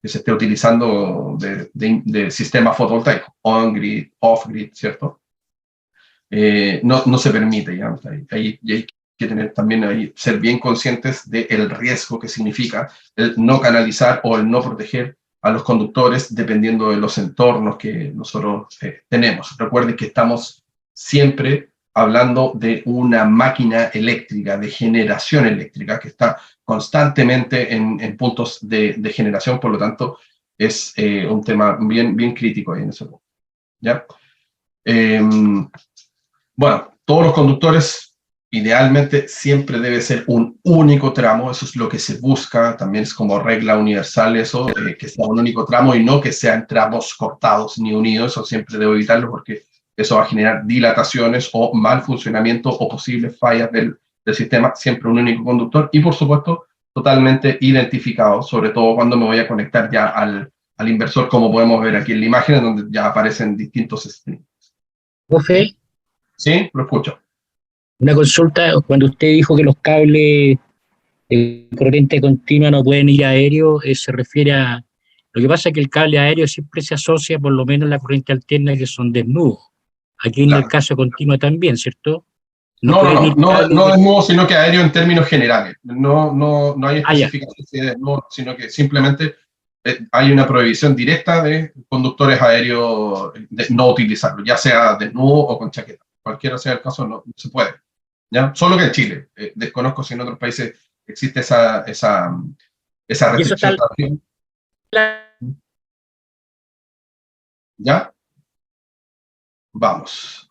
esté utilizando de sistema fotovoltaico, on-grid, off-grid, ¿cierto? No se permite, ya. Y hay que tener también ahí, ser bien conscientes del riesgo que significa el no canalizar o el no proteger a los conductores dependiendo de los entornos que nosotros tenemos. Recuerden que estamos siempre hablando de una máquina eléctrica, de generación eléctrica, que está constantemente en puntos de generación, por lo tanto, es un tema bien crítico ahí en ese punto. ¿Ya? Bueno, todos los conductores, idealmente, siempre debe ser un único tramo, eso es lo que se busca, también es como regla universal eso, que sea un único tramo y no que sean tramos cortados ni unidos, eso siempre debo evitarlo porque eso va a generar dilataciones o mal funcionamiento o posibles fallas del sistema, siempre un único conductor y por supuesto totalmente identificado, sobre todo cuando me voy a conectar ya al inversor, como podemos ver aquí en la imagen, en donde ya aparecen distintos streams. Profe, ¿Sí? Lo escucho. una consulta, cuando usted dijo que los cables de corriente continua no pueden ir aéreo, se refiere a... Lo que pasa es que el cable aéreo siempre se asocia, por lo menos, a la corriente alterna, que son desnudos. Aquí en el Claro. caso continua también, ¿cierto? No No, no, pueden no, ir no, cables no de... desnudo, sino que aéreo en términos generales. No hay Ah, ya. especificación de desnudo, sino que simplemente hay una prohibición directa de conductores aéreos de no utilizarlo, ya sea desnudo o con chaqueta. Cualquiera sea el caso, no se puede. ¿Ya? Solo que en Chile. Desconozco si en otros países existe esa Y eso está... restricción también. ¿Ya? Vamos.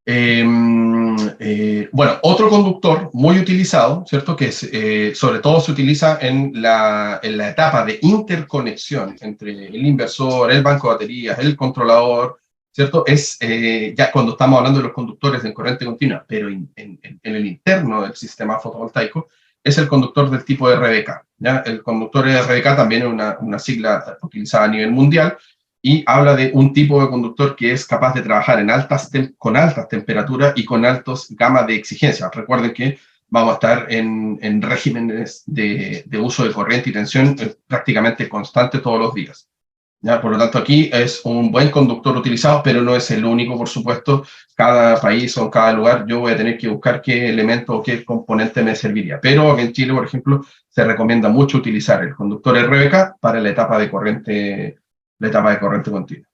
Bueno, otro conductor muy utilizado, ¿cierto? Que sobre todo se utiliza en la etapa de interconexión entre el inversor, el banco de baterías, el controlador, ¿cierto? Es ya cuando estamos hablando de los conductores en corriente continua, pero en el interno del sistema fotovoltaico, es el conductor del tipo RDK, ¿ya? El conductor RDK también es una sigla utilizada a nivel mundial, y habla de un tipo de conductor que es capaz de trabajar con altas temperaturas y con altos gamas de exigencia. Recuerden que vamos a estar en regímenes de uso de corriente y tensión prácticamente constante todos los días. ¿Ya? Por lo tanto, aquí es un buen conductor utilizado, pero no es el único, por supuesto. Cada país o cada lugar yo voy a tener que buscar qué elemento o qué componente me serviría. Pero aquí en Chile, por ejemplo, se recomienda mucho utilizar el conductor RBK para la etapa de corriente continua.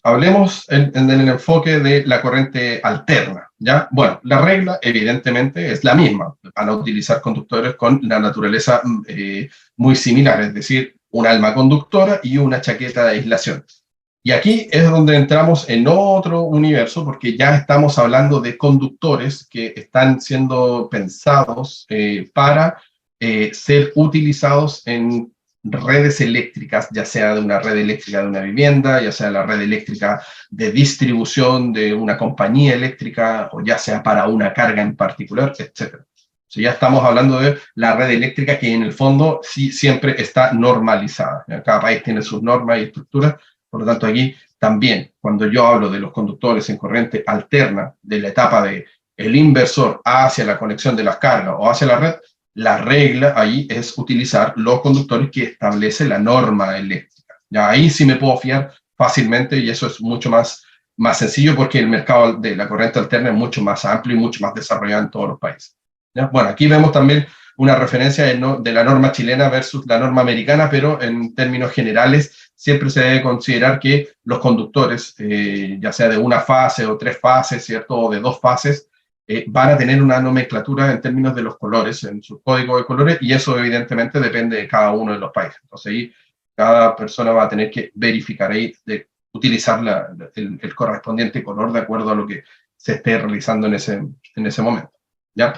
Hablemos en el enfoque de la corriente alterna, ¿ya? Bueno, la regla evidentemente es la misma, van a utilizar conductores con la naturaleza muy similar, es decir, un alma conductora y una chaqueta de aislación. Y aquí es donde entramos en otro universo, porque ya estamos hablando de conductores que están siendo pensados para ser utilizados en redes eléctricas, ya sea de una red eléctrica de una vivienda, ya sea la red eléctrica de distribución de una compañía eléctrica, o ya sea para una carga en particular, etc. O sea, ya estamos hablando de la red eléctrica que en el fondo sí siempre está normalizada. Cada país tiene sus normas y estructuras, por lo tanto aquí también, cuando yo hablo de los conductores en corriente alterna, de la etapa de el inversor hacia la conexión de las cargas o hacia la red, la regla ahí es utilizar los conductores que establece la norma eléctrica. Ya ahí sí me puedo fiar fácilmente y eso es mucho más sencillo porque el mercado de la corriente alterna es mucho más amplio y mucho más desarrollado en todos los países. ¿Ya? Bueno, aquí vemos también una referencia de la norma chilena versus la norma americana, pero en términos generales siempre se debe considerar que los conductores, ya sea de una fase o tres fases, ¿cierto? O de dos fases, van a tener una nomenclatura en términos de los colores, en su código de colores, y eso evidentemente depende de cada uno de los países. Entonces ahí cada persona va a tener que verificar ahí, de utilizar el correspondiente color de acuerdo a lo que se esté realizando en ese momento. ¿Ya?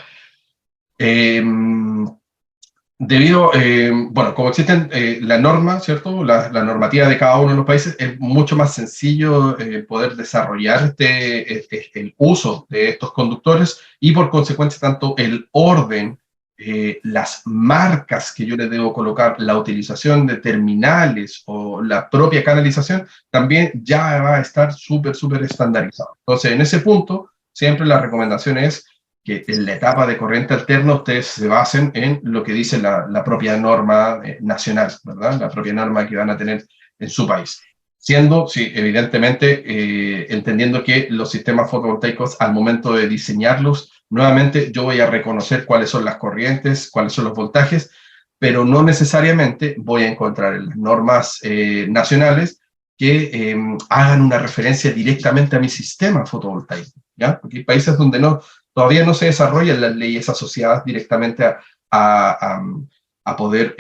Bueno, como existen la norma, ¿cierto? La normativa de cada uno de los países, es mucho más sencillo poder desarrollar el uso de estos conductores y por consecuencia tanto el orden las marcas que yo le debo colocar, la utilización de terminales o la propia canalización, también ya va a estar súper estandarizado. Entonces, en ese punto, siempre la recomendación es que en la etapa de corriente alterna ustedes se basen en lo que dice la propia norma nacional, ¿verdad? La propia norma que van a tener en su país. Siendo, sí, evidentemente, entendiendo que los sistemas fotovoltaicos, al momento de diseñarlos, nuevamente yo voy a reconocer cuáles son las corrientes, cuáles son los voltajes, pero no necesariamente voy a encontrar en las normas nacionales que hagan una referencia directamente a mi sistema fotovoltaico, ¿ya? Porque hay países donde todavía no se desarrollan las leyes asociadas directamente a poder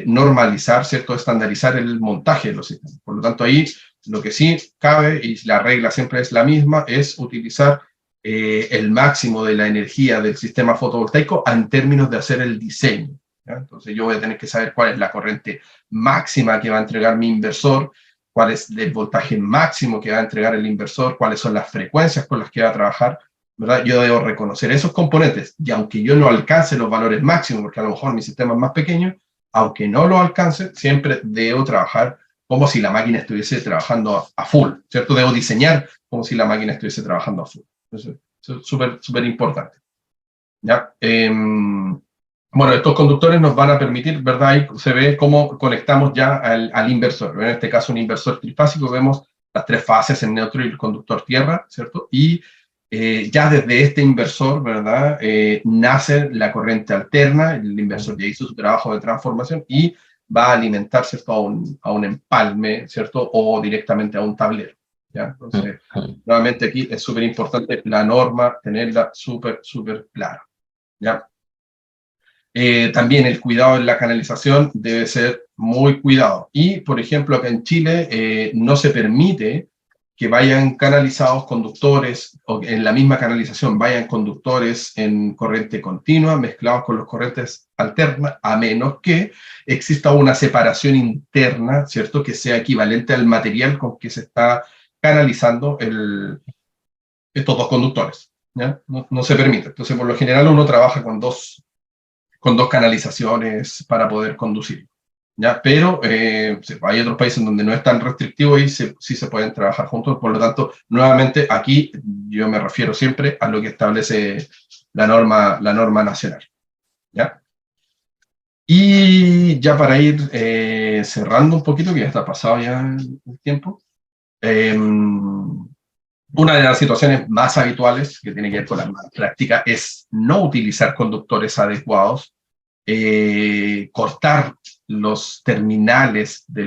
normalizar, ¿cierto?, estandarizar el montaje de los sistemas. Por lo tanto, ahí lo que sí cabe, y la regla siempre es la misma, es utilizar el máximo de la energía del sistema fotovoltaico en términos de hacer el diseño, ¿ya? Entonces yo voy a tener que saber cuál es la corriente máxima que va a entregar mi inversor, cuál es el voltaje máximo que va a entregar el inversor, cuáles son las frecuencias con las que va a trabajar, ¿verdad? Yo debo reconocer esos componentes, y aunque yo no alcance los valores máximos, porque a lo mejor mi sistema es más pequeño, aunque no lo alcance, siempre debo trabajar como si la máquina estuviese trabajando a full, ¿cierto? Debo diseñar como si la máquina estuviese trabajando a full. Entonces, eso es súper importante, ¿ya? Bueno, estos conductores nos van a permitir, ¿verdad? Ahí se ve cómo conectamos ya al inversor. En este caso, un inversor trifásico, vemos las tres fases, el neutro y el conductor tierra, ¿cierto? Y ya desde este inversor, ¿verdad? Nace la corriente alterna, el inversor ya hizo su trabajo de transformación y va a alimentar, ¿cierto?, a un empalme, ¿cierto?, o directamente a un tablero, ¿ya? Entonces, nuevamente aquí es súper importante la norma, tenerla súper clara, ¿ya? También el cuidado en la canalización debe ser muy cuidado. Y, por ejemplo, acá en Chile no se permite que vayan canalizados conductores, o en la misma canalización vayan conductores en corriente continua mezclados con los corrientes alternas, a menos que exista una separación interna, ¿cierto?, que sea equivalente al material con que se está canalizando estos dos conductores, ¿ya? No se permite. Entonces, por lo general, uno trabaja con dos canalizaciones para poder conducir, ¿ya? Pero hay otros países en donde no es tan restrictivo y sí se pueden trabajar juntos. Por lo tanto, nuevamente, aquí yo me refiero siempre a lo que establece la norma nacional, ¿ya? Y ya para ir cerrando un poquito, que ya está pasado ya el tiempo, una de las situaciones más habituales que tiene que ver con la práctica es no utilizar conductores adecuados, cortar los terminales de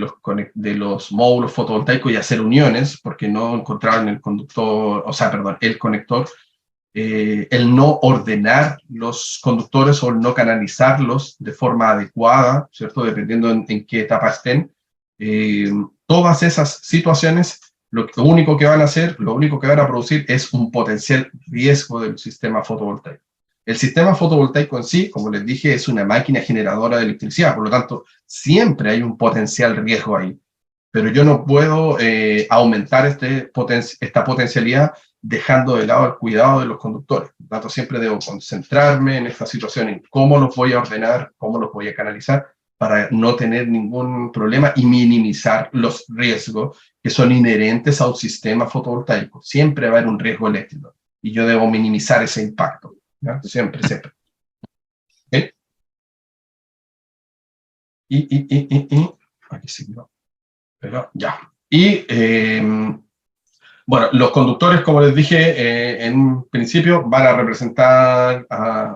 los módulos fotovoltaicos y hacer uniones porque no encontraron el conector, el no ordenar los conductores o el no canalizarlos de forma adecuada, ¿cierto?, dependiendo en qué etapa estén. Todas esas situaciones lo único que van a producir es un potencial riesgo del sistema fotovoltaico. El sistema fotovoltaico en sí, como les dije, es una máquina generadora de electricidad, por lo tanto, siempre hay un potencial riesgo ahí. Pero yo no puedo aumentar esta potencialidad dejando de lado el cuidado de los conductores. Por lo tanto, siempre debo concentrarme en esta situación, en cómo los voy a ordenar, cómo los voy a canalizar, para no tener ningún problema y minimizar los riesgos que son inherentes a un sistema fotovoltaico. Siempre va a haber un riesgo eléctrico y yo debo minimizar ese impacto, ¿ya? Siempre. ¿Okay? Aquí sí, no. Pero ya. Y bueno, los conductores, como les dije, en principio van a representar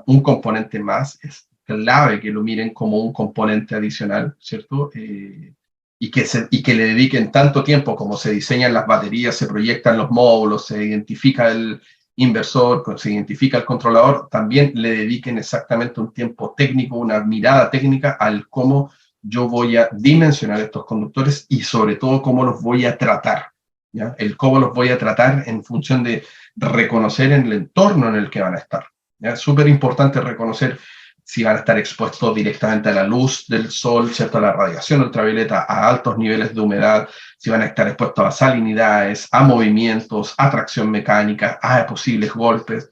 un componente más. Es clave que lo miren como un componente adicional, ¿cierto? Y que le dediquen tanto tiempo como se diseñan las baterías, se proyectan los módulos, se identifica el inversor, se identifica el controlador, también le dediquen exactamente un tiempo técnico, una mirada técnica al cómo yo voy a dimensionar estos conductores y sobre todo cómo los voy a tratar, ¿ya? El cómo los voy a tratar en función de reconocer en el entorno en el que van a estar. Es súper importante reconocer si van a estar expuestos directamente a la luz del sol, ¿cierto?, a la radiación ultravioleta, a altos niveles de humedad, si van a estar expuestos a salinidades, a movimientos, a tracción mecánica, a posibles golpes.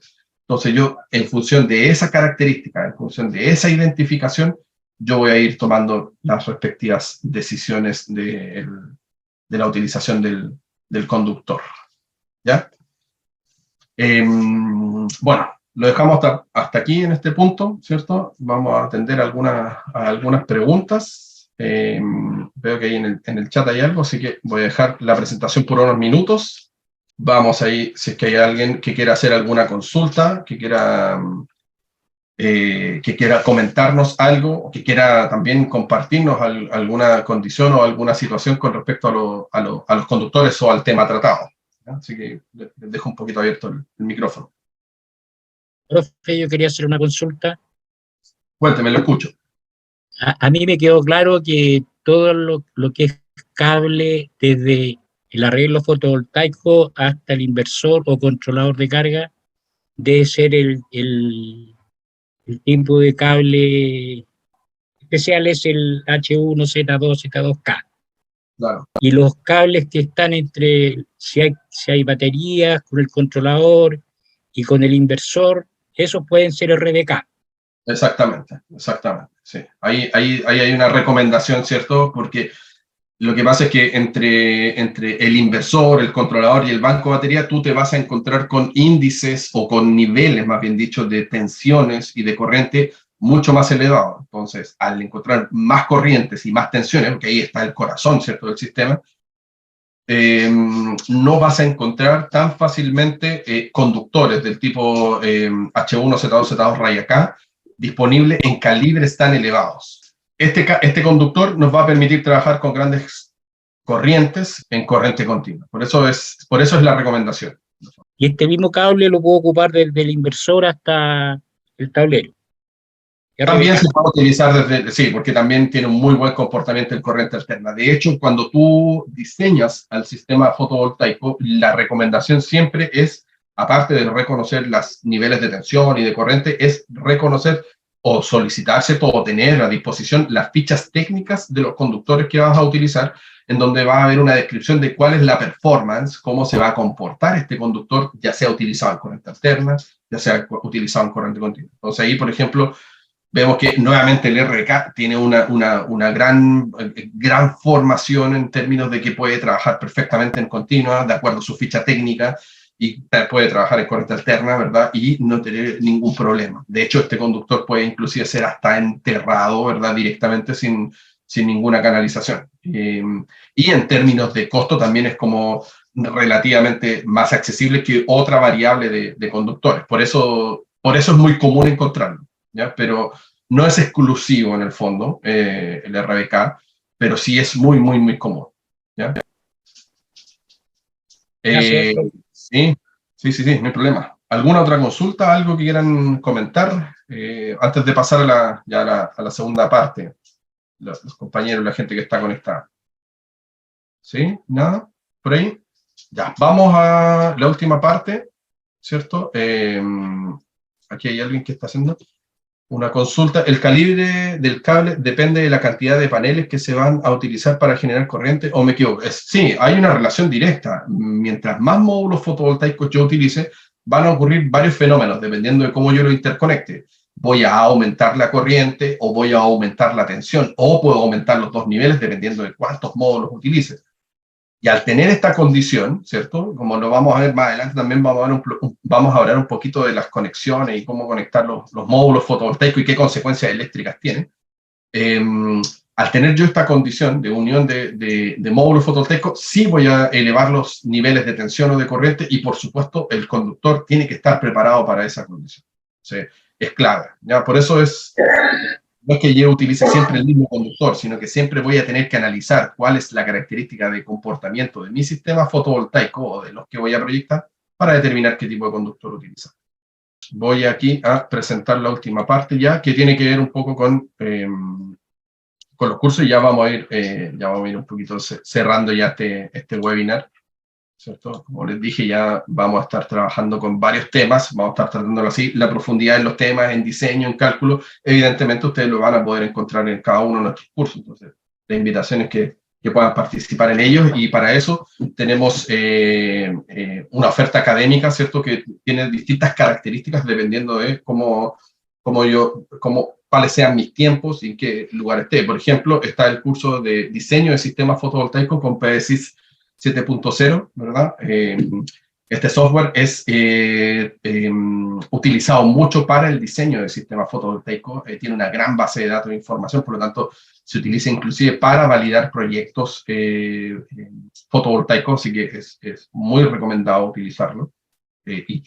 Entonces yo, en función de esa característica, en función de esa identificación, yo voy a ir tomando las respectivas decisiones de la utilización del conductor. ¿Ya? Bueno, lo dejamos hasta aquí en este punto, ¿cierto? Vamos a atender algunas preguntas. Veo que ahí en el chat hay algo, así que voy a dejar la presentación por unos minutos. Vamos ahí, si es que hay alguien que quiera hacer alguna consulta, que quiera comentarnos algo, o que quiera también compartirnos alguna condición o alguna situación con respecto a los conductores o al tema tratado. ¿Ya? Así que les dejo un poquito abierto el micrófono. Profe, yo quería hacer una consulta. Cuénteme, lo escucho. A mí me quedó claro que todo lo que es cable, desde el arreglo fotovoltaico hasta el inversor o controlador de carga, debe ser el tipo de cable especial, es el H1, Z2, Z2K. Claro. Y los cables que están entre, si hay baterías con el controlador y con el inversor, esos pueden ser RDK. Exactamente, sí. Ahí hay una recomendación, ¿cierto? Porque lo que pasa es que entre el inversor, el controlador y el banco de batería, tú te vas a encontrar con índices o con niveles, más bien dicho, de tensiones y de corriente mucho más elevados. Entonces, al encontrar más corrientes y más tensiones, porque ahí está el corazón, ¿cierto?, del sistema, no vas a encontrar tan fácilmente conductores del tipo H1, Z2, Z2 raya K disponibles en calibres tan elevados. Este conductor nos va a permitir trabajar con grandes corrientes en corriente continua. Por eso es la recomendación. Y este mismo cable lo puedo ocupar desde el inversor hasta el tablero. También se puede utilizar sí, porque también tiene un muy buen comportamiento en corriente alterna. De hecho, cuando tú diseñas al sistema fotovoltaico, la recomendación siempre es, aparte de reconocer los niveles de tensión y de corriente, es reconocer o solicitarse o tener a disposición las fichas técnicas de los conductores que vas a utilizar, en donde va a haber una descripción de cuál es la performance, cómo se va a comportar este conductor, ya sea utilizado en corriente alterna, ya sea utilizado en corriente continua. Entonces ahí, por ejemplo, vemos que nuevamente el RK tiene una gran formación en términos de que puede trabajar perfectamente en continua, de acuerdo a su ficha técnica, y puede trabajar en corriente alterna, ¿verdad? Y no tener ningún problema. De hecho, este conductor puede inclusive ser hasta enterrado, ¿verdad? Directamente sin ninguna canalización. Y en términos de costo también es como relativamente más accesible que otra variable de conductores. Por eso es muy común encontrarlo, ¿ya? Pero no es exclusivo en el fondo, el RBK, pero sí es muy, muy, muy común, ¿ya? Sí, no hay problema. ¿Alguna otra consulta, algo que quieran comentar? Antes de pasar a la segunda parte, los compañeros, la gente que está conectada. ¿Sí? ¿Nada? ¿Por ahí? Ya, vamos a la última parte, ¿cierto? Aquí hay alguien que está haciendo una consulta. El calibre del cable depende de la cantidad de paneles que se van a utilizar para generar corriente, ¿o me equivoco? Sí, hay una relación directa. Mientras más módulos fotovoltaicos yo utilice, van a ocurrir varios fenómenos, dependiendo de cómo yo lo interconecte. Voy a aumentar la corriente, o voy a aumentar la tensión, o puedo aumentar los dos niveles, dependiendo de cuántos módulos utilice. Y al tener esta condición, ¿cierto? Como lo vamos a ver más adelante, también vamos a hablar un poquito de las conexiones y cómo conectar los módulos fotovoltaicos y qué consecuencias eléctricas tienen. Al tener yo esta condición de unión de módulos fotovoltaicos, sí voy a elevar los niveles de tensión o de corriente, y por supuesto el conductor tiene que estar preparado para esa condición. O sea, es clave, ¿ya? Por eso no es que yo utilice siempre el mismo conductor, sino que siempre voy a tener que analizar cuál es la característica de comportamiento de mi sistema fotovoltaico o de los que voy a proyectar para determinar qué tipo de conductor utilizar. Voy aquí a presentar la última parte ya, que tiene que ver un poco con los cursos, y ya vamos a ir un poquito cerrando ya este webinar, ¿cierto? Como les dije, ya vamos a estar trabajando con varios temas, vamos a estar tratándolo así, la profundidad en los temas, en diseño, en cálculo, evidentemente ustedes lo van a poder encontrar en cada uno de nuestros cursos. Entonces, la invitación es que que puedan participar en ellos, y para eso tenemos una oferta académica, ¿cierto?, que tiene distintas características dependiendo de cuáles sean mis tiempos y en qué lugar esté. Por ejemplo, está el curso de diseño de sistemas fotovoltaicos con PDSys 7.0, ¿verdad? Este software es utilizado mucho para el diseño de sistemas fotovoltaicos, tiene una gran base de datos de información, por lo tanto se utiliza inclusive para validar proyectos fotovoltaicos, así que es muy recomendado utilizarlo. Y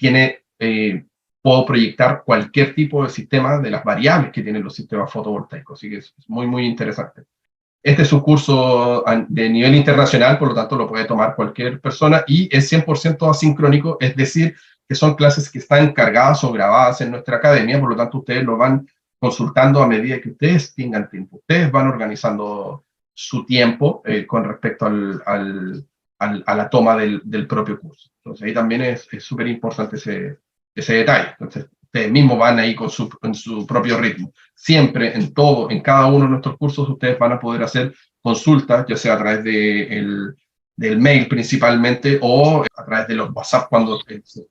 puedo proyectar cualquier tipo de sistema de las variables que tienen los sistemas fotovoltaicos, así que es muy, muy interesante. Este es un curso de nivel internacional, por lo tanto lo puede tomar cualquier persona, y es 100% asincrónico, es decir, que son clases que están cargadas o grabadas en nuestra academia, por lo tanto ustedes lo van consultando a medida que ustedes tengan tiempo. Ustedes van organizando su tiempo con respecto a la toma del propio curso. Entonces ahí también es súper importante ese detalle. Entonces ustedes mismos van ahí en su propio ritmo. Siempre, en cada uno de nuestros cursos, ustedes van a poder hacer consultas, ya sea a través del mail principalmente, o a través de los WhatsApp cuando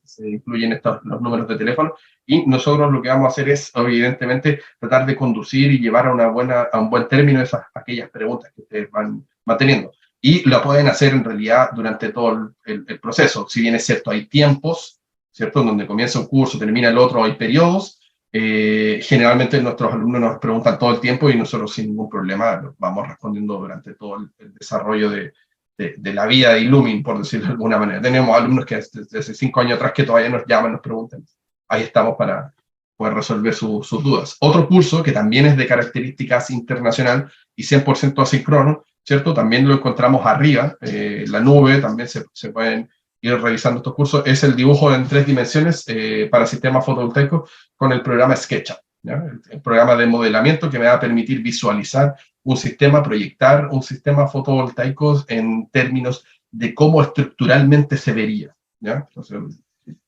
se incluyen los números de teléfono. Y nosotros lo que vamos a hacer es, evidentemente, tratar de conducir y llevar a un buen término aquellas preguntas que ustedes van teniendo. Y lo pueden hacer en realidad durante todo el proceso. Si bien es cierto, hay tiempos, ¿cierto?, en donde comienza un curso, termina el otro, hay periodos. Generalmente nuestros alumnos nos preguntan todo el tiempo y nosotros sin ningún problema los vamos respondiendo durante todo el desarrollo de la vida de Illumin, por decirlo de alguna manera. Tenemos alumnos que desde hace 5 años atrás que todavía nos llaman, nos preguntan. Ahí estamos para poder resolver sus dudas. Otro curso que también es de características internacional y 100% asíncrono, ¿cierto? También lo encontramos arriba, la nube, también se pueden ir revisando estos cursos, es el dibujo en 3 dimensiones para sistemas fotovoltaicos con el programa SketchUp, ¿ya? El programa de modelamiento que me va a permitir visualizar un sistema, proyectar un sistema fotovoltaico en términos de cómo estructuralmente se vería, ¿ya? Entonces,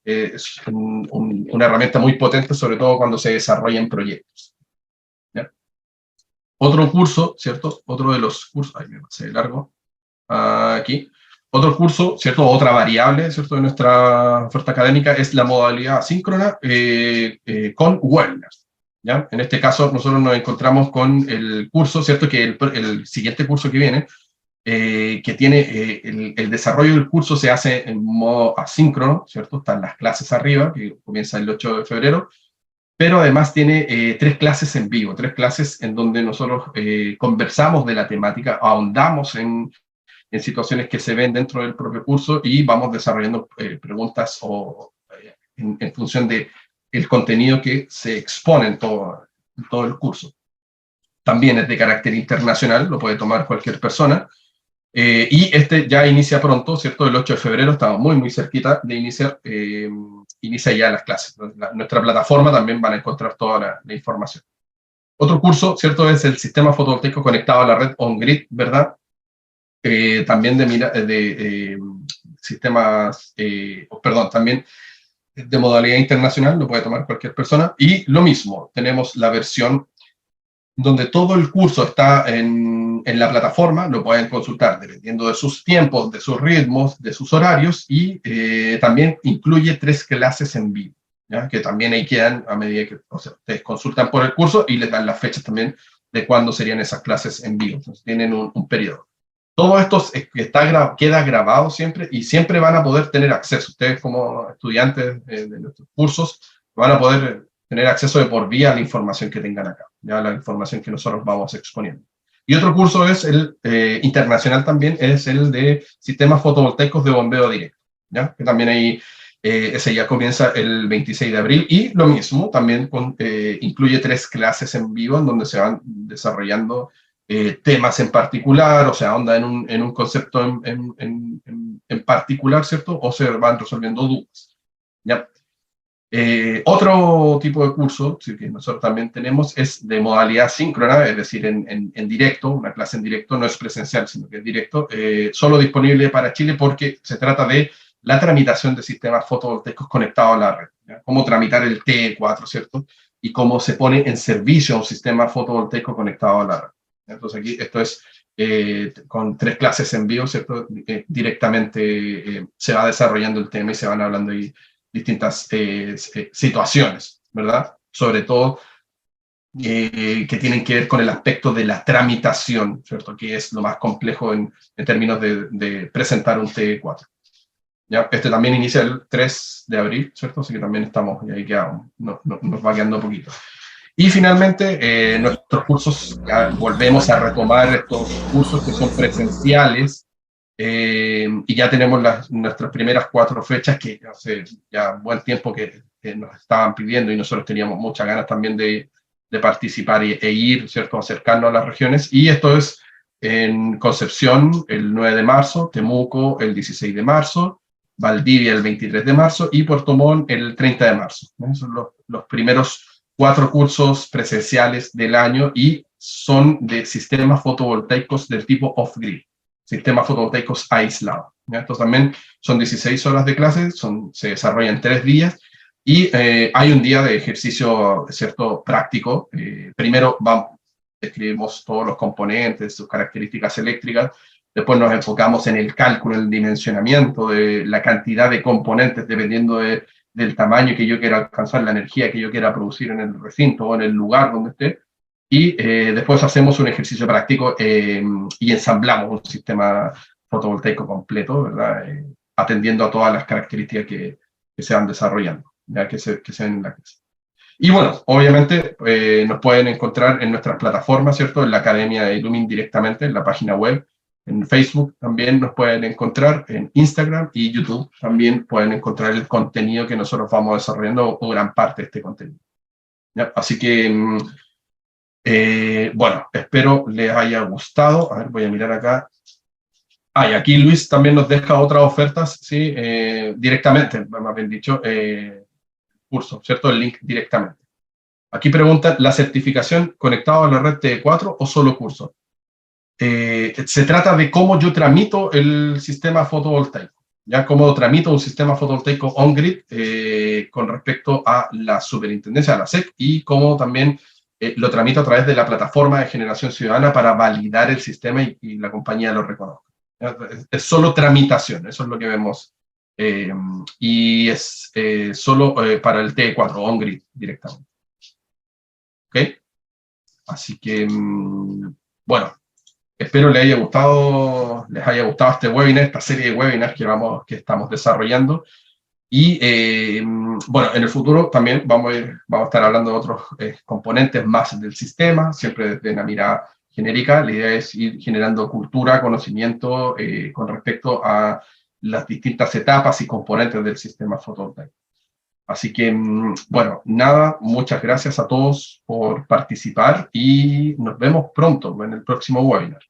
es una herramienta muy potente, sobre todo cuando se desarrollan proyectos, ¿ya? Otro curso, ¿cierto? Otro de los cursos, ahí me pasé de largo, aquí. Otro curso, ¿cierto? Otra variable, ¿cierto?, de nuestra oferta académica es la modalidad asíncrona con webinars, ¿ya? En este caso, nosotros nos encontramos con el curso, ¿cierto?, que el siguiente curso que viene, que tiene el desarrollo del curso se hace en modo asíncrono, ¿cierto? Están las clases arriba, que comienza el 8 de febrero, pero además tiene 3 clases en vivo, 3 clases en donde nosotros conversamos de la temática, ahondamos en situaciones que se ven dentro del propio curso y vamos desarrollando preguntas en función del contenido que se expone en todo el curso. También es de carácter internacional, lo puede tomar cualquier persona. Y este ya inicia pronto, ¿cierto? El 8 de febrero, estamos muy, muy cerquita de iniciar, inicia ya las clases. Nuestra plataforma también van a encontrar toda la información. Otro curso, ¿cierto?, es el sistema fotovoltaico conectado a la red on-grid, ¿verdad? También de sistemas, perdón, también de modalidad internacional, lo puede tomar cualquier persona. Y lo mismo, tenemos la versión donde todo el curso está en la plataforma, lo pueden consultar dependiendo de sus tiempos, de sus ritmos, de sus horarios, y también incluye 3 clases en vivo, ¿ya? Que también ahí quedan a medida que ustedes consultan por el curso y les dan las fechas también de cuándo serían esas clases en vivo. Entonces tienen un periodo. Todo esto queda grabado siempre y siempre van a poder tener acceso. Ustedes como estudiantes de nuestros cursos van a poder tener acceso de por vía a la información que tengan acá, ya la información que nosotros vamos exponiendo. Y otro curso es el internacional también, es el de sistemas fotovoltaicos de bombeo directo, ¿ya? Que también ahí, ese ya comienza el 26 de abril y lo mismo, también incluye 3 clases en vivo en donde se van desarrollando temas en particular, o sea, onda en un concepto en particular, ¿cierto? O se van resolviendo dudas, ¿ya? Otro tipo de curso que nosotros también tenemos es de modalidad síncrona, es decir, en directo, una clase en directo, no es presencial, sino que es directo, solo disponible para Chile porque se trata de la tramitación de sistemas fotovoltaicos conectados a la red, ¿ya? Cómo tramitar el TE4, ¿cierto? Y cómo se pone en servicio un sistema fotovoltaico conectado a la red. Entonces aquí esto es con 3 clases en vivo, ¿cierto? Directamente se va desarrollando el tema y se van hablando ahí distintas situaciones, ¿verdad? Sobre todo que tienen que ver con el aspecto de la tramitación, ¿cierto? Que es lo más complejo en términos de presentar un T4. ¿Ya? Este también inicia el 3 de abril, ¿cierto? Así que también estamos, y ahí quedamos, nos va quedando un poquito. Y finalmente, nuestros cursos, ya volvemos a retomar estos cursos que son presenciales, y ya tenemos nuestras primeras 4 fechas que hace ya buen tiempo que nos estaban pidiendo y nosotros teníamos muchas ganas también de participar e ir, ¿cierto? Acercarnos a las regiones. Y esto es en Concepción el 9 de marzo, Temuco el 16 de marzo, Valdivia el 23 de marzo y Puerto Montt el 30 de marzo. Esos son los primeros 4 cursos presenciales del año y son de sistemas fotovoltaicos del tipo off-grid, sistemas fotovoltaicos aislados. Estos también son 16 horas de clase, se desarrollan 3 días y hay un día de ejercicio, ¿cierto?, práctico. Primero describimos todos los componentes, sus características eléctricas. Después nos enfocamos en el cálculo, el dimensionamiento de la cantidad de componentes dependiendo del tamaño que yo quiera alcanzar, la energía que yo quiera producir en el recinto o en el lugar donde esté. Y después hacemos un ejercicio práctico y ensamblamos un sistema fotovoltaico completo, ¿verdad? Atendiendo a todas las características que se van desarrollando, ya que se ven en la clase. Y bueno, obviamente nos pueden encontrar en nuestras plataformas, ¿cierto? En la Academia de Illumin directamente, en la página web. En Facebook también nos pueden encontrar, en Instagram y YouTube también pueden encontrar el contenido que nosotros vamos desarrollando, o gran parte de este contenido. ¿Ya? Así que, bueno, espero les haya gustado. A ver, voy a mirar acá. Y aquí Luis también nos deja otras ofertas, ¿sí? Directamente, más bien dicho, curso, ¿cierto? El link directamente. Aquí preguntan, ¿la certificación conectada a la red T4 o solo curso? Se trata de cómo yo tramito el sistema fotovoltaico, ya cómo tramito un sistema fotovoltaico on-grid con respecto a la superintendencia, a la SEC, y cómo también lo tramito a través de la plataforma de generación ciudadana para validar el sistema y la compañía lo reconozca. Es solo tramitación, eso es lo que vemos, y es solo para el T4 on-grid directamente. ¿Ok? Así que, bueno, espero les haya gustado este webinar, esta serie de webinars que estamos desarrollando. Y bueno, en el futuro también vamos a estar hablando de otros componentes más del sistema, siempre desde una mirada genérica. La idea es ir generando cultura, conocimiento con respecto a las distintas etapas y componentes del sistema fotovoltaico. Así que, bueno, nada, muchas gracias a todos por participar y nos vemos pronto en el próximo webinar.